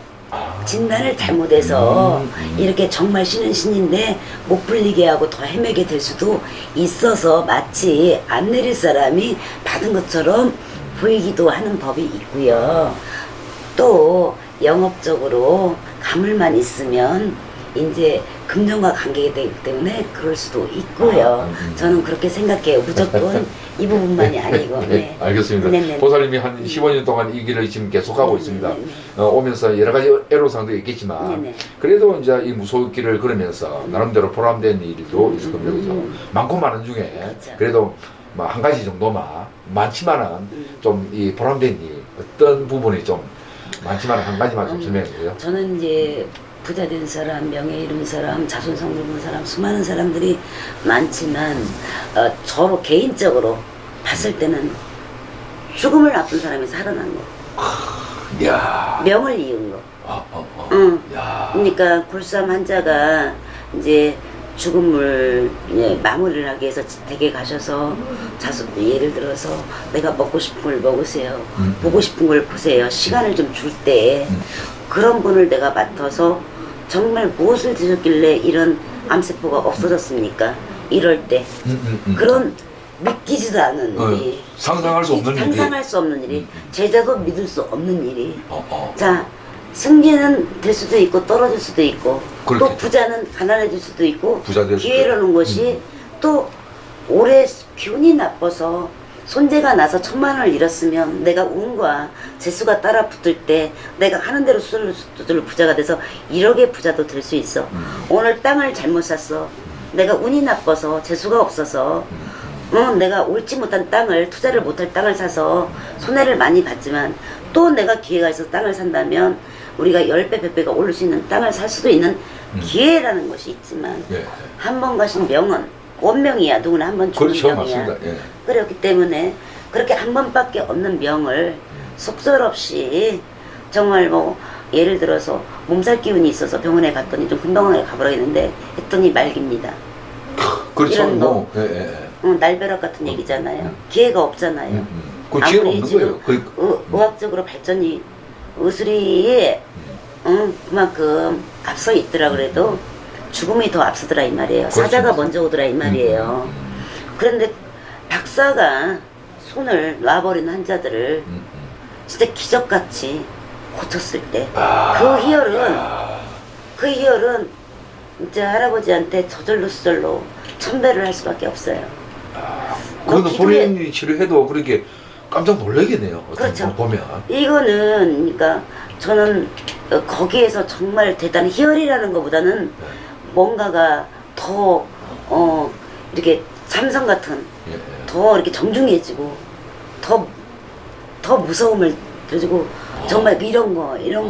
진단을 잘못해서 이렇게 정말 신은 신인데 못 풀리게 하고 더 헤매게 될 수도 있어서 마치 안 내릴 사람이 받은 것처럼 보이기도 하는 법이 있고요. 또 영업적으로 가물만 있으면 이제 금전과 관계가 되기 때문에 그럴 수도 있고요. 저는 그렇게 생각해요. 무조건 이 부분만이 아니고. 알겠습니다. 보살님이 한 15년 동안 이 길을 지금 계속하고 있습니다. 오면서 여러 가지 애로사항도 있겠지만 그래도 이제 이 무속길을 걸으면서 나름대로 보람된 일도 있을 겁니다. 그래서 많고 많은 중에 그래도 뭐 한 가지 정도만 많지만은 좀 이 보람된 일 어떤 부분이 좀 많지만 한 가지만 좀 설명해 주세요. 저는 이제 부자 된 사람, 명예 이룬 사람, 자손성 굵은 사람, 수많은 사람들이 많지만 저로 개인적으로 봤을 때는 죽음을 앞둔 사람이 살아난 거. 야. 명을 이은 거. 그러니까 굴삼 환자가 이제 죽음을 마무리를 하기 위해서 댁에 가셔서 예를 들어서 내가 먹고 싶은 걸 먹으세요. 보고 싶은 걸 보세요. 시간을 좀 줄 때 그런 분을 내가 맡아서 정말 무엇을 드셨길래 이런 암세포가 없어졌습니까? 이럴 때 그런 믿기지도 않은 일이 상상할 수 없는 일이 상상할 수 없는 일이 제자도 믿을 수 없는 일이 자 승진은 될 수도 있고 떨어질 수도 있고 그렇겠죠. 또 부자는 가난해질 수도 있고 부자 될 수도 기회라는 것이 또 올해 기운이 나빠서 손재가 나서 1,000만 원을 잃었으면 내가 운과 재수가 따라 붙을 때 내가 하는 대로 수술로 부자가 돼서 1억의 부자도 될 수 있어. 오늘 땅을 잘못 샀어. 내가 운이 나빠서 재수가 없어서 내가 옳지 못한 땅을 투자를 못할 땅을 사서 손해를 많이 봤지만 또 내가 기회가 있어서 땅을 산다면 우리가 10배, 100배가 오를 수 있는 땅을 살 수도 있는 기회라는 것이 있지만 예. 한 번 가신 명은 원명이야. 누구나 한 번 죽는 그렇죠, 명이야. 맞습니다. 예. 그렇기 때문에 그렇게 한 번밖에 없는 명을 속절없이 정말 뭐 예를 들어서 몸살 기운이 있어서 병원에 갔더니 좀 금방에 가보라 했는데 했더니 말깁니다. 그렇죠. 이런 뭐, 예, 예. 날벼락 같은 얘기잖아요. 기회가 없잖아요. 그 기회가 아무리 없는 거예요. 지금 의학적으로 발전이 의술이 그만큼 앞서 있더라 그래도 죽음이 더 앞서더라 이 말이에요. 그렇죠. 사자가 먼저 오더라 이 말이에요. 그런데 박사가 손을 놔버린 환자들을 진짜 기적같이 고쳤을 때 그 희열은 이제 할아버지한테 저절로 수절로 천배를 할 수밖에 없어요. 그거는 본인이 치료해도 그렇게 깜짝 놀라겠네요. 그렇죠. 보면. 이거는 그러니까 저는 거기에서 정말 대단한 희열이라는 것보다는 뭔가가 더 이렇게 삼성 같은 더 이렇게 정중해지고 더 무서움을 들어주고 정말 이런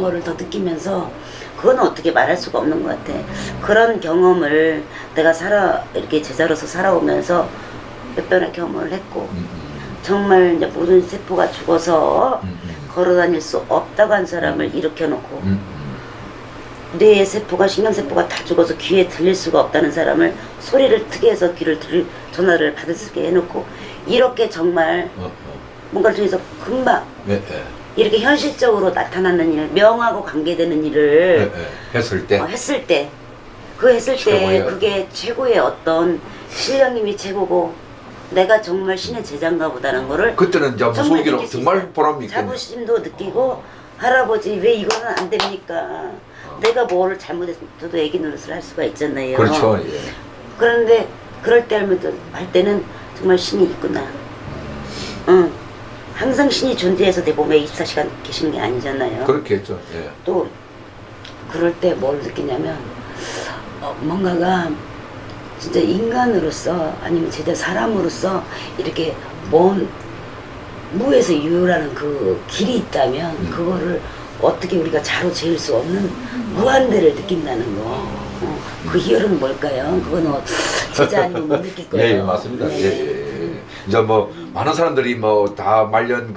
거를 더 느끼면서 그건 어떻게 말할 수가 없는 것 같아. 그런 경험을 내가 이렇게 제자로서 살아오면서 몇 번의 경험을 했고 정말 이제 모든 세포가 죽어서 걸어다닐 수 없다고 한 사람을 일으켜놓고 뇌의 세포가 신경세포가 다 죽어서 귀에 들릴 수가 없다는 사람을 소리를 트게 해서 전화를 받을 수 있게 해놓고 이렇게 정말 뭔가를 통해서 금방 이렇게 현실적으로 나타나는 일, 명하고 관계되는 일을 했을 때 했을 때 그게 최고의 어떤 신령님이 최고고 내가 정말 신의 제자인가 보다는 거를 그때는 이제 무속이로 정말 보람이 있겠네. 자부심도 느끼고 할아버지 왜 이거는 안 됩니까? 내가 뭐를 잘못했어도 애기 노릇을 할 수가 있잖아요. 그렇죠. 예. 그런데 그럴 때 할 때는 정말 신이 있구나. 항상 신이 존재해서 내 몸에 24시간 계시는 게 아니잖아요. 그렇겠죠. 예. 또 그럴 때 뭘 느끼냐면 뭔가가 진짜 인간으로서 아니면 제자 사람으로서 이렇게 먼 무에서 유라는 그 길이 있다면 그거를 어떻게 우리가 자로 재일 수 없는 무한대를 느낀다는 거. 그 희열은 뭘까요? 그건 제자 아니면 못 느낄 거예요. 예, 맞습니다. 네. 예. 이제 뭐 많은 사람들이 뭐 다 말년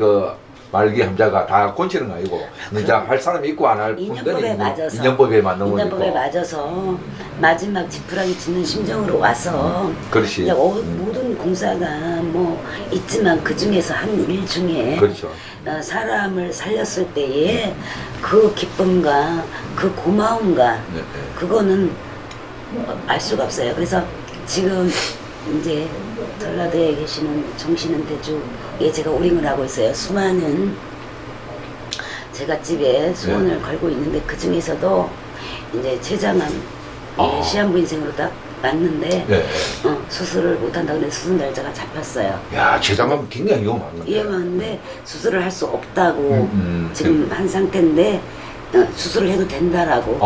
말기 함자가 다 곤치는 거 아니고 이제 할 사람이 있고 안 할 인연법에 맞아서 인연법에 맞는 거니까. 인연법에 맞아서 마지막 지푸라기 짚는 심정으로 와서 그렇지. 이제 모든 공사가 뭐 있지만 그 중에서 한 일 중에 그렇죠. 사람을 살렸을 때의 그 기쁨과 그 고마움과 그거는 알 수가 없어요. 그래서 지금 이제 전라도에 계시는 정신은 대주에 제가 우링을 하고 있어요. 수많은 제갓집에 소원을 걸고 있는데 그 중에서도 이제 제자만 시한부 인생으로 딱 맞는데 수술을 못한다고 해서 수술 날짜가 잡혔어요. 야, 제자만 굉장히 위험한 건데. 위험한데 수술을 할 수 없다고 지금 한 상태인데 수술을 해도 된다라고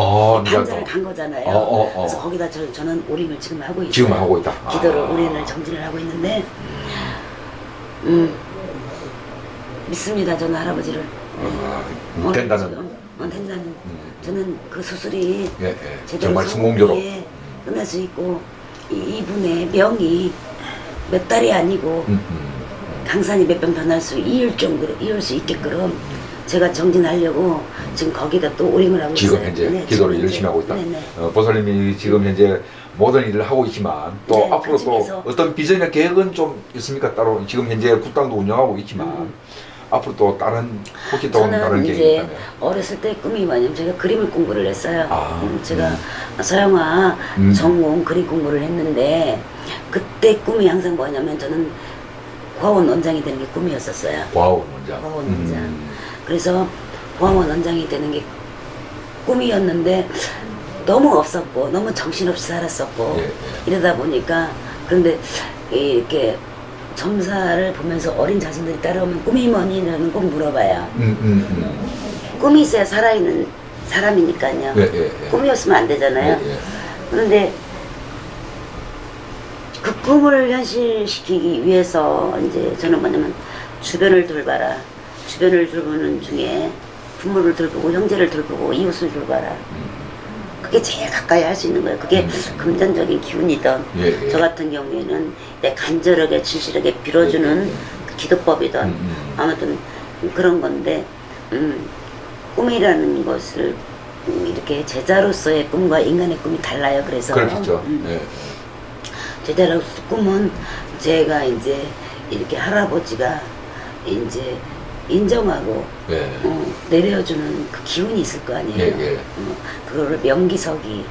판자를 간 거잖아요. 그래서 거기다 저는 올인을 지금 하고 있어요. 지금 하고 있다. 기도를 올인을 정진을 하고 있는데 믿습니다. 저는 할아버지를 된다는. 된다는. 저는 그 수술이 제대로 정말 성공적으로 끝날 수 있고 이분의 명이 몇 달이 아니고 강산이 몇 번 변할 수 이을 수 있게끔 제가 정진하려고 지금 거기다 또 오림을 하고 있어요. 지금 현재 기도를 지금 열심히 하고 있다. 네네. 보살님이 지금 현재 모든 일을 하고 있지만 또 네, 앞으로 그중에서 또 어떤 비전이나 계획은 좀 있습니까? 따로 지금 현재 국당도 운영하고 있지만 앞으로 또 다른 혹시 또 다른 저는 계획이 이제 있다면 어렸을 때 꿈이 뭐냐면 제가 그림을 공부를 했어요. 아, 제가 서영화 전공 그림 공부를 했는데 그때 꿈이 항상 뭐냐면 저는 고아원 원장이 되는 게 꿈이었었어요. 와우 원장. 고아원 원장. 그래서 고아원 원장이 되는 게 꿈이었는데 너무 없었고 너무 정신없이 살았었고 예, 예. 이러다 보니까 그런데 이렇게 점사를 보면서 어린 자손들이 따라오면 꿈이 뭐니라는 꼭 물어봐요. 꿈이 있어야 살아있는 사람이니까요. 예, 예, 예. 꿈이었으면 안 되잖아요. 예, 예. 그런데 그 꿈을 현실시키기 위해서 이제 저는 뭐냐면 주변을 돌봐라. 주변을 돌보는 중에 부모를 돌보고 형제를 돌보고 이웃을 돌봐라. 그게 제일 가까이 할 수 있는 거예요. 그게 금전적인 기운이든 예, 예. 저 같은 경우에는 내 간절하게 진실하게 빌어주는 그 기도법이든 아무튼 그런 건데 꿈이라는 것을 이렇게 제자로서의 꿈과 인간의 꿈이 달라요. 그래서 그렇겠죠. 예. 제자로서 꿈은 제가 이제 이렇게 할아버지가 이제 인정하고 예. 내려주는 그 기운이 있을 거 아니에요. 예, 예. 그거를 명기석이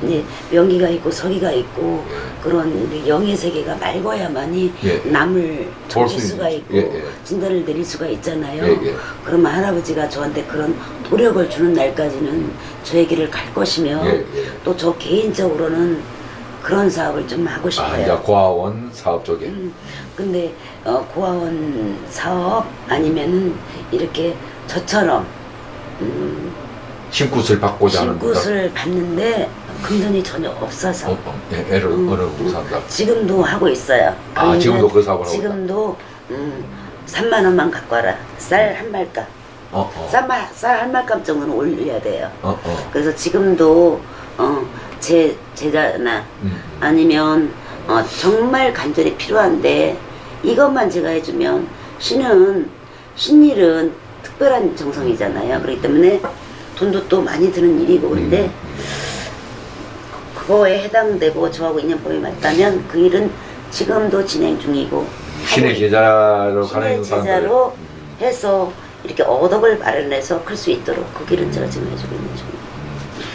이제 명기가 있고 서기가 있고 그런 우리 영의 세계가 맑아야만이 예. 남을 볼 줄 수 수가 있- 있고 예, 예. 진단을 내릴 수가 있잖아요. 예, 예. 그러면 할아버지가 저한테 그런 도력을 주는 날까지는 저의 길을 갈 것이며 예, 예. 또 저 개인적으로는 그런 사업을 좀 하고 싶어요. 아, 이제 고아원 사업 쪽에. 근데 고아원 사업 아니면은 이렇게 저처럼 신굿을 받고자 하는 신굿을 받는데 금전이 전혀 없어서 예, 애를 어느 무산다. 지금도 하고 있어요. 아, 그러니까 지금도 그 사업을 하고 지금도 3만 원만 갖고 와라. 쌀 한 말값. 쌀 한 말값 정도는 올려야 돼요. 그래서 지금도 제 제자나 아니면 정말 간절히 필요한데 이것만 제가 해주면 신일은 특별한 정성이잖아요. 그렇기 때문에 돈도 또 많이 드는 일이고 그런데 그거에 해당되고 저하고 인연법이 맞다면 그 일은 지금도 진행 중이고 신의 제자로 가는 신의 사람들. 제자로 해서 이렇게 어덕을 마련해서 클 수 있도록 그 길은 제가 지금 해주고 있는 중입니다.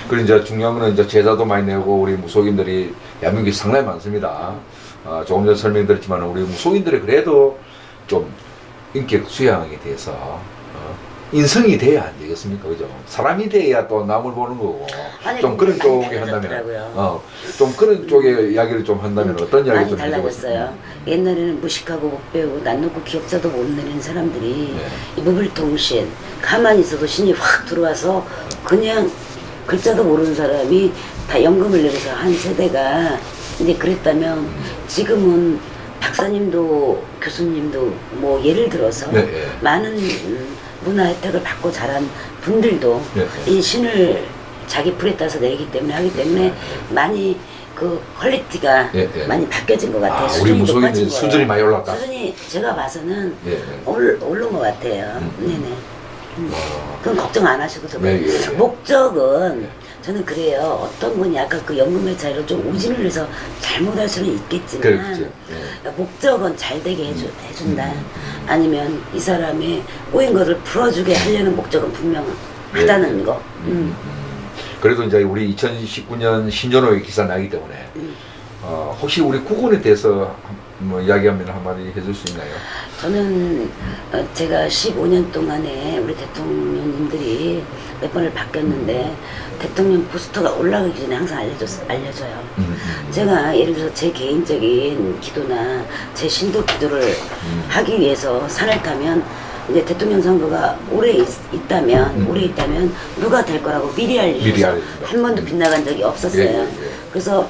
그리고 이제 중요한 거는 이제 제자도 많이 내고 우리 무속인들이 대한민국에 상당히 많습니다. 조금 전에 설명드렸지만 우리 무속인들이 그래도 좀 인격 수양에 대해서 인성이 돼야 안 되겠습니까? 그죠? 사람이 돼야 또 남을 보는 거고. 아니, 좀 그런 많이 쪽에 한다면, 달라졌더라고요. 좀 그런 쪽에 이야기를 좀 한다면 어떤 이야기 많이 좀 달라졌어요. 옛날에는 무식하고 못 배우고 난 놓고 기억자도 못 내는 사람들이 네. 이 무불통신 가만히 있어도 신이 확 들어와서 그냥 글자도 모르는 사람이 다 연금을 내고서 한 세대가 이제 그랬다면 지금은 박사님도 교수님도 뭐 예를 들어서 네, 네. 많은 문화 혜택을 받고 자란 분들도 네. 이 신을 자기 풀에 따라서 내기 때문에 하기 때문에 많이 그 퀄리티가 네, 네. 많이 바뀌어진 것 같아요. 우리 수준이 무속인들 높아진 거예요. 수준이 많이 올랐다. 수준이 제가 봐서는 예, 예. 오른 것 같아요. 네네. 그건 걱정 안 하셔도 되고 네, 예, 예. 목적은 저는 그래요. 어떤 분이 아까 그 연금의 차이로 좀 우진을 해서 잘못할 수는 있겠지만 그렇죠. 예. 목적은 잘 되게 해준다. 아니면 이 사람의 꼬인 것을 풀어주게 하려는 목적은 분명하다는 예. 거. 그래도 이제 우리 2019년 신전호의 기사 나기 때문에 혹시 우리 국군에 대해서 뭐 이야기하면 한마디 해줄 수 있나요? 저는 제가 15년 동안에 우리 대통령님들이 몇 번을 바뀌었는데 대통령 포스터가 올라가기 전에 항상 알려줘요. 제가 예를 들어서 제 개인적인 기도나 제 신도 기도를 하기 위해서 산을 타면 이제 대통령 선거가 오래 있다면 누가 될 거라고 미리 알려줘서 한 번도 빗나간 적이 없었어요. 예. 그래서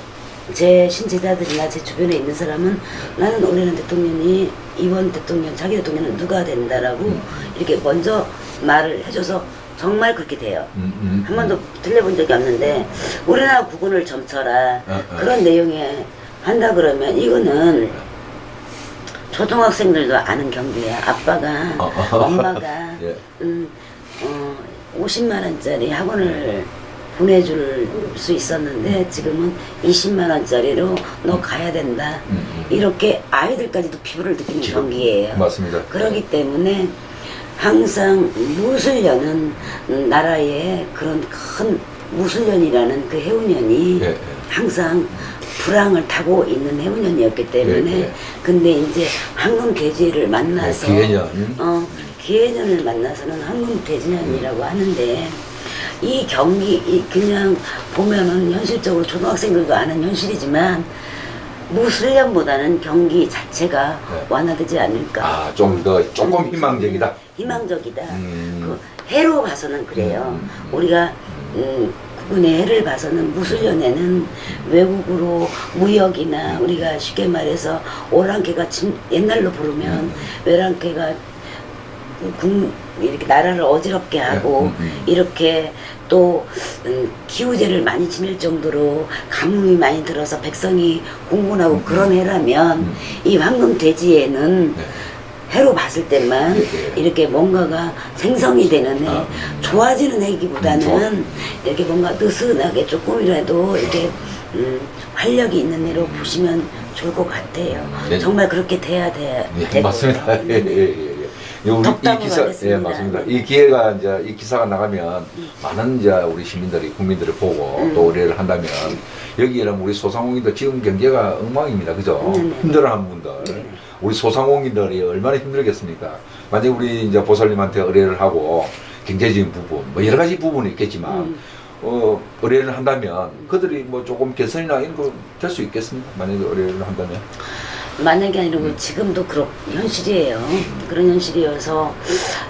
제 신제자들이나 제 주변에 있는 사람은 나는 올해는 대통령이 이번 대통령 자기 대통령은 누가 된다라고 이렇게 먼저 말을 해줘서 정말 그렇게 돼요. 한 번도 들려본 적이 없는데 우리나라 국군을 점쳐라 그런 내용에 한다 그러면 이거는 초등학생들도 아는 경기야. 아빠가 엄마가 예. 50만 원짜리 학원을 보내줄 수 있었는데 지금은 20만 원짜리로 너 가야 된다. 이렇게 아이들까지도 피부를 느끼는 경기예요. 맞습니다. 그렇기 때문에 항상 무술년은 나라의 그런 큰 무술년이라는 그 해운년이 예, 예. 항상 불황을 타고 있는 해운년이었기 때문에 예, 예. 근데 이제 황금돼지를 만나서 기해년. 기해년을 만나서는 황금돼지년이라고 하는데 이 경기 그냥 보면은 현실적으로 초등학생들도 아는 현실이지만 무술년보다는 경기 자체가 네. 완화되지 않을까. 아, 좀 더 조금 희망적이다. 희망적이다. 그 해로 봐서는 그래요. 우리가 국군의 해를 봐서는 무술년에는 외국으로 무역이나 우리가 쉽게 말해서 오랑캐가 옛날로 부르면 외랑캐가 이렇게 나라를 어지럽게 하고 이렇게 또 기우제를 많이 지낼 정도로 가뭄이 많이 들어서 백성이 공분하고 그런 해라면 이 황금돼지에는 해로 봤을 때만 이렇게 뭔가가 생성이 되는 해, 좋아지는 해기보다는 이렇게 뭔가 느슨하게 조금이라도 이렇게 활력이 있는 해로 보시면 좋을 것 같아요. 네. 정말 그렇게 돼야 돼. 예, 맞습니다. 예, 예, 예. 우리 이 기사, 하겠습니다. 예, 맞습니다. 이 기회가 이제 이 기사가 나가면 많은 이제 우리 시민들이 국민들을 보고 또 의뢰를 한다면 여기에는 우리 소상공인들 지금 경제가 엉망입니다, 그죠? 힘들어하는 분들, 우리 소상공인들이 얼마나 힘들겠습니까? 만약 우리 이제 보살님한테 의뢰를 하고 경제적인 부분, 뭐 여러 가지 부분이 있겠지만. 의뢰를 한다면 그들이 뭐 조금 개선이나 이런 거 될 수 있겠습니까? 만약에 의뢰를 한다면. 만약에 아니고 지금도 그런 현실이에요. 그런 현실이어서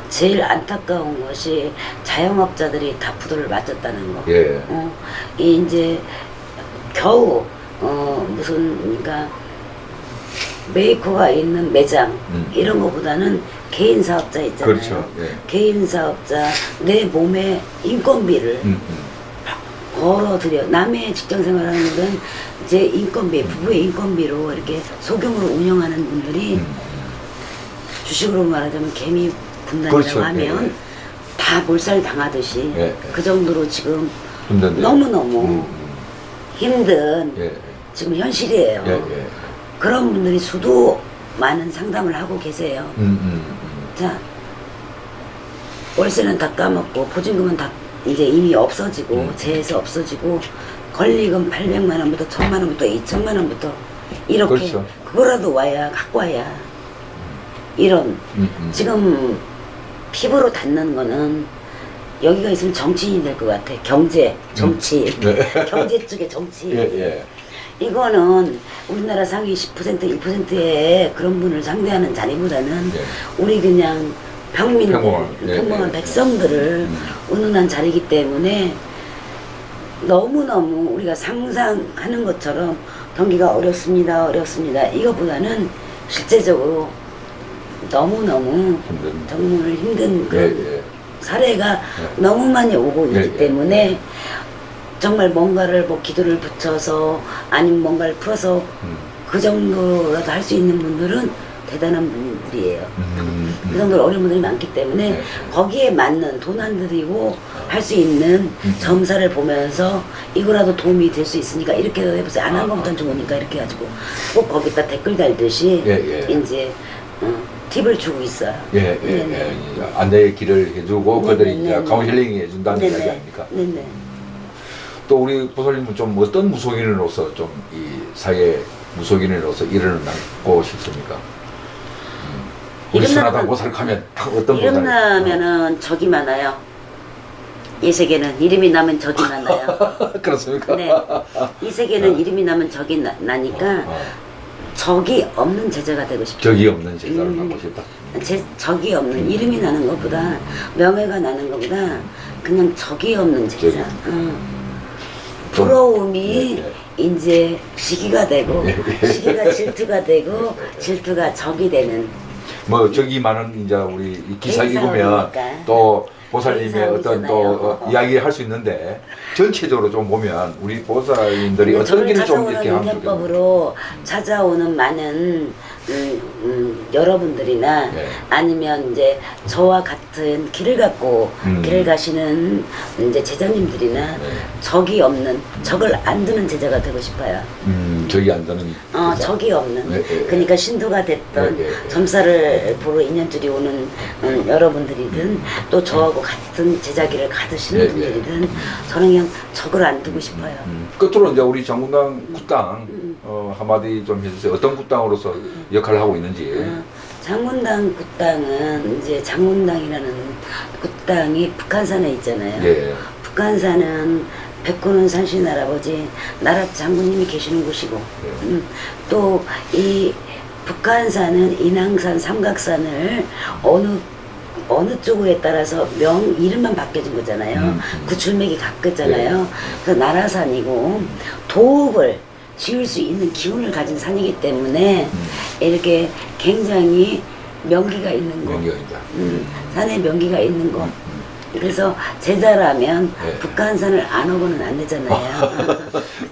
제일 안타까운 것이 자영업자들이 다 부도를 맞았다는 거. 예. 이 이제 겨우 무슨 그러니까 메이커가 있는 매장 이런 거보다는 개인 사업자 있잖아요. 그렇죠. 예. 개인 사업자 내 몸에 인건비를 걸어들여 남의 직장 생활하는 분들은 제 인건비 부부의 인건비로 이렇게 소규모로 운영하는 분들이 주식으로 말하자면 개미 군단이라고 그렇죠. 하면 예. 다 몰살 당하듯이 예. 그 정도로 지금 힘든데. 너무너무 힘든 예. 지금 현실이에요. 예. 예. 그런 분들이 수도 많은 상담을 하고 계세요. 자, 월세는 다 까먹고 보증금은 다 이제 이미 없어지고 재해서 없어지고 권리금 800만 원부터 1000만 원부터 2000만 원부터 이렇게 그렇죠. 그거라도 와야 갖고 와야 이런 지금 피부로 닿는 거는 여기가 있으면 정치인이 될 것 같아. 경제, 정치, 경제 쪽의 정치. 예. 예. 이거는 우리나라 상위 10% 1%의 그런 분을 상대하는 자리보다는 우리 그냥 평민들, 평범한 백성들을 운운한 자리이기 때문에 너무너무 우리가 상상하는 것처럼 경기가 어렵습니다. 이거보다는 실제적으로 너무너무 정말 힘든 그런 사례가 너무 많이 오고 있기 때문에 정말 뭔가를 뭐 기도를 붙여서 아니면 뭔가를 풀어서 그 정도라도 할 수 있는 분들은 대단한 분들이에요. 그 정도로 어려운 분들이 많기 때문에 거기에 맞는 돈 안 들이고 할 수 있는 점사를 보면서 이거라도 도움이 될 수 있으니까 이렇게 해보세요. 안 한 것보단 좋으니까 이렇게 해가지고 꼭 거기다 댓글 달듯이 이제 팁을 주고 있어요. 안내의 길을 해주고 그들이 이제 카운셀링 해준다는 이야기 아닙니까? 네네. 또 우리 보살님은 좀 어떤 무속인으로서 좀 이 사회 무속인으로서 일을 남고 싶습니까? 우리 선하다 보살하면 어떤 이름 보살? 나면은 적이 많아요. 이 세계는 이름이 나면 적이 많아요. 그렇습니까? 네. 이 세계는 이름이 나면 적이 나니까 적이 없는 제자가 되고 싶어요. 적이 없는 제자를 갖고 싶다. 적이 없는 이름이 나는 것보다 명예가 나는 것보다 그냥 적이 없는 제자. 부러움이 이제 시기가 되고 시기가 질투가 되고 질투가 적이 되는. 뭐 저기 많은 이제 우리 이 기사 읽으면 사업이니까. 또 보살님의 어떤 또 사업이잖아요. 이야기 할 수 있는데 전체적으로 좀 보면 우리 보살님들이 어떤 길을 좀 이렇게 하면 좋겠나요? 인연법으로 찾아오는 많은 여러분들이나 네. 아니면 이제 저와 같은 길을 갖고 길을 가시는 이제 제자님들이나 네. 적이 없는 적을 안 두는 제자가 되고 싶어요. 저기 안 되는. 적이 없는. 네, 네. 그러니까 신도가 됐던 네, 네. 점사를 보러 인연줄이 오는 여러분들이든 또 저하고 같은 제자기를 가르시는 네, 네. 분들이든 저는 그냥 적을 안 두고 싶어요. 끝으로 이제 우리 장군당 굿당 한마디 좀 해주세요. 어떤 굿당으로서 역할을 하고 있는지. 장군당 굿당은 이제 장군당이라는 굿당이 북한산에 있잖아요. 예. 북한산은 백구는 산신 할아버지 나라 장군님이 계시는 곳이고 네. 또 이 북한산은 인왕산 삼각산을 어느 쪽에 따라서 이름만 바뀌어진 거잖아요. 구출맥이 바뀌었잖아요. 네. 그래서 나라산이고 도읍을 지을 수 있는 기운을 가진 산이기 때문에 이렇게 굉장히 명기가 있는 곳, 명기가 있다. 산에 명기가 있는 곳. 그래서 제자라면 네. 북한산을 안 오고는 안 되잖아요.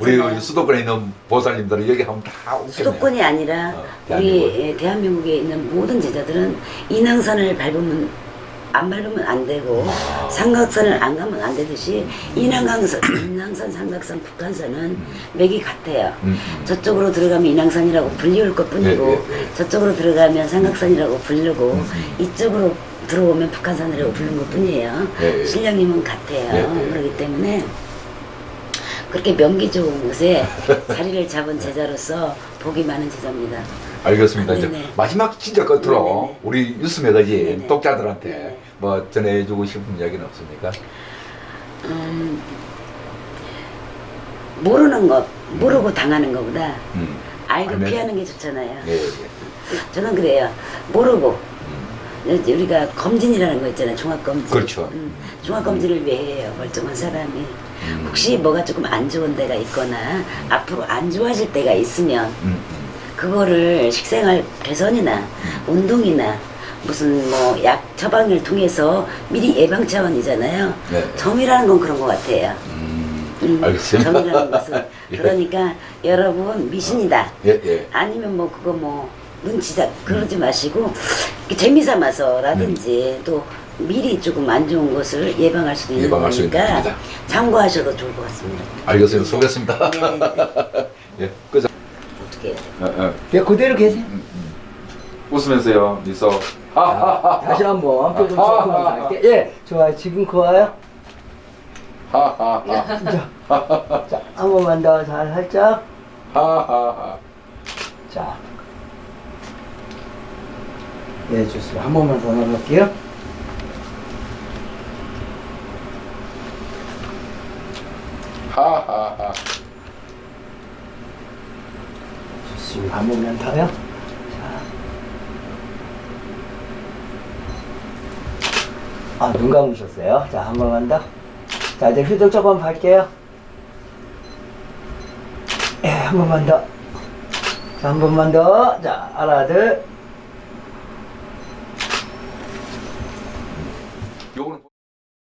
우리 수도권에 있는 보살님들은 여기 하면 다 오겠네요. 수도권이 아니라 우리 대한민국에 있는 모든 제자들은 인왕산을 안 밟으면 안 되고 삼각산을 안 가면 안 되듯이 인왕산, 삼각산, 북한산은 맥이 같아요. 저쪽으로 들어가면 인왕산이라고 불리울 것 뿐이고 네, 네, 네. 저쪽으로 들어가면 삼각산이라고 부르고 이쪽으로 들어오면 북한산이라고 부르는 것 뿐이에요. 네, 네. 신령님은 같아요. 네, 네. 그렇기 때문에 그렇게 명기 좋은 곳에 자리를 잡은 제자로서 복이 많은 제자입니다. 알겠습니다. 네네. 이제 마지막 진짜 끝으로 네네. 우리 뉴스 매거진 네네. 독자들한테 네네. 뭐 전해주고 싶은 이야기는 없습니까? 모르는 것, 모르고 당하는 것보다 알고 알면- 피하는 게 좋잖아요. 예, 예. 저는 그래요. 모르고 우리가 검진이라는 거 있잖아요. 종합검진. 그렇죠. 종합검진을 왜 해요? 멀쩡한 사람이. 혹시 뭐가 조금 안 좋은 데가 있거나 앞으로 안 좋아질 때가 있으면 그거를 식생활 개선이나 운동이나 무슨 뭐 약 처방을 통해서 미리 예방 차원이잖아요. 네. 점이라는 건 그런 것 같아요. 알겠습니다. 점이라는 것은 예. 그러니까 여러분 미신이다. 예, 예. 아니면 뭐 그거 뭐 눈치다 그러지 마시고 이렇게 재미삼아서라든지 또 미리 조금 안 좋은 것을 예방할 수도 있는 예방할 수 있는 거니까 겁니다. 참고하셔도 좋을 것 같습니다. 알겠습니다. 수고했습니다. 네. 예, 끄자. 어떻게 해요? 네, 그대로 계세요. 웃으면서요, 미소. 다시 한번 표정 조금만 할게. 예, 좋아요. 지금 좋아요. 자, 한 번만 더 잘 살짝. 자, 예, 좋습니다. 한 번만 더 나갈게요. 좋습니다. 한 번만 더요. 자, 눈 감으셨어요. 자, 한 번만 더. 자, 이제 표정 조금 할게요. 예, 한 번만 더. 자, 한 번만 더. 자, 하나, 둘. 요거는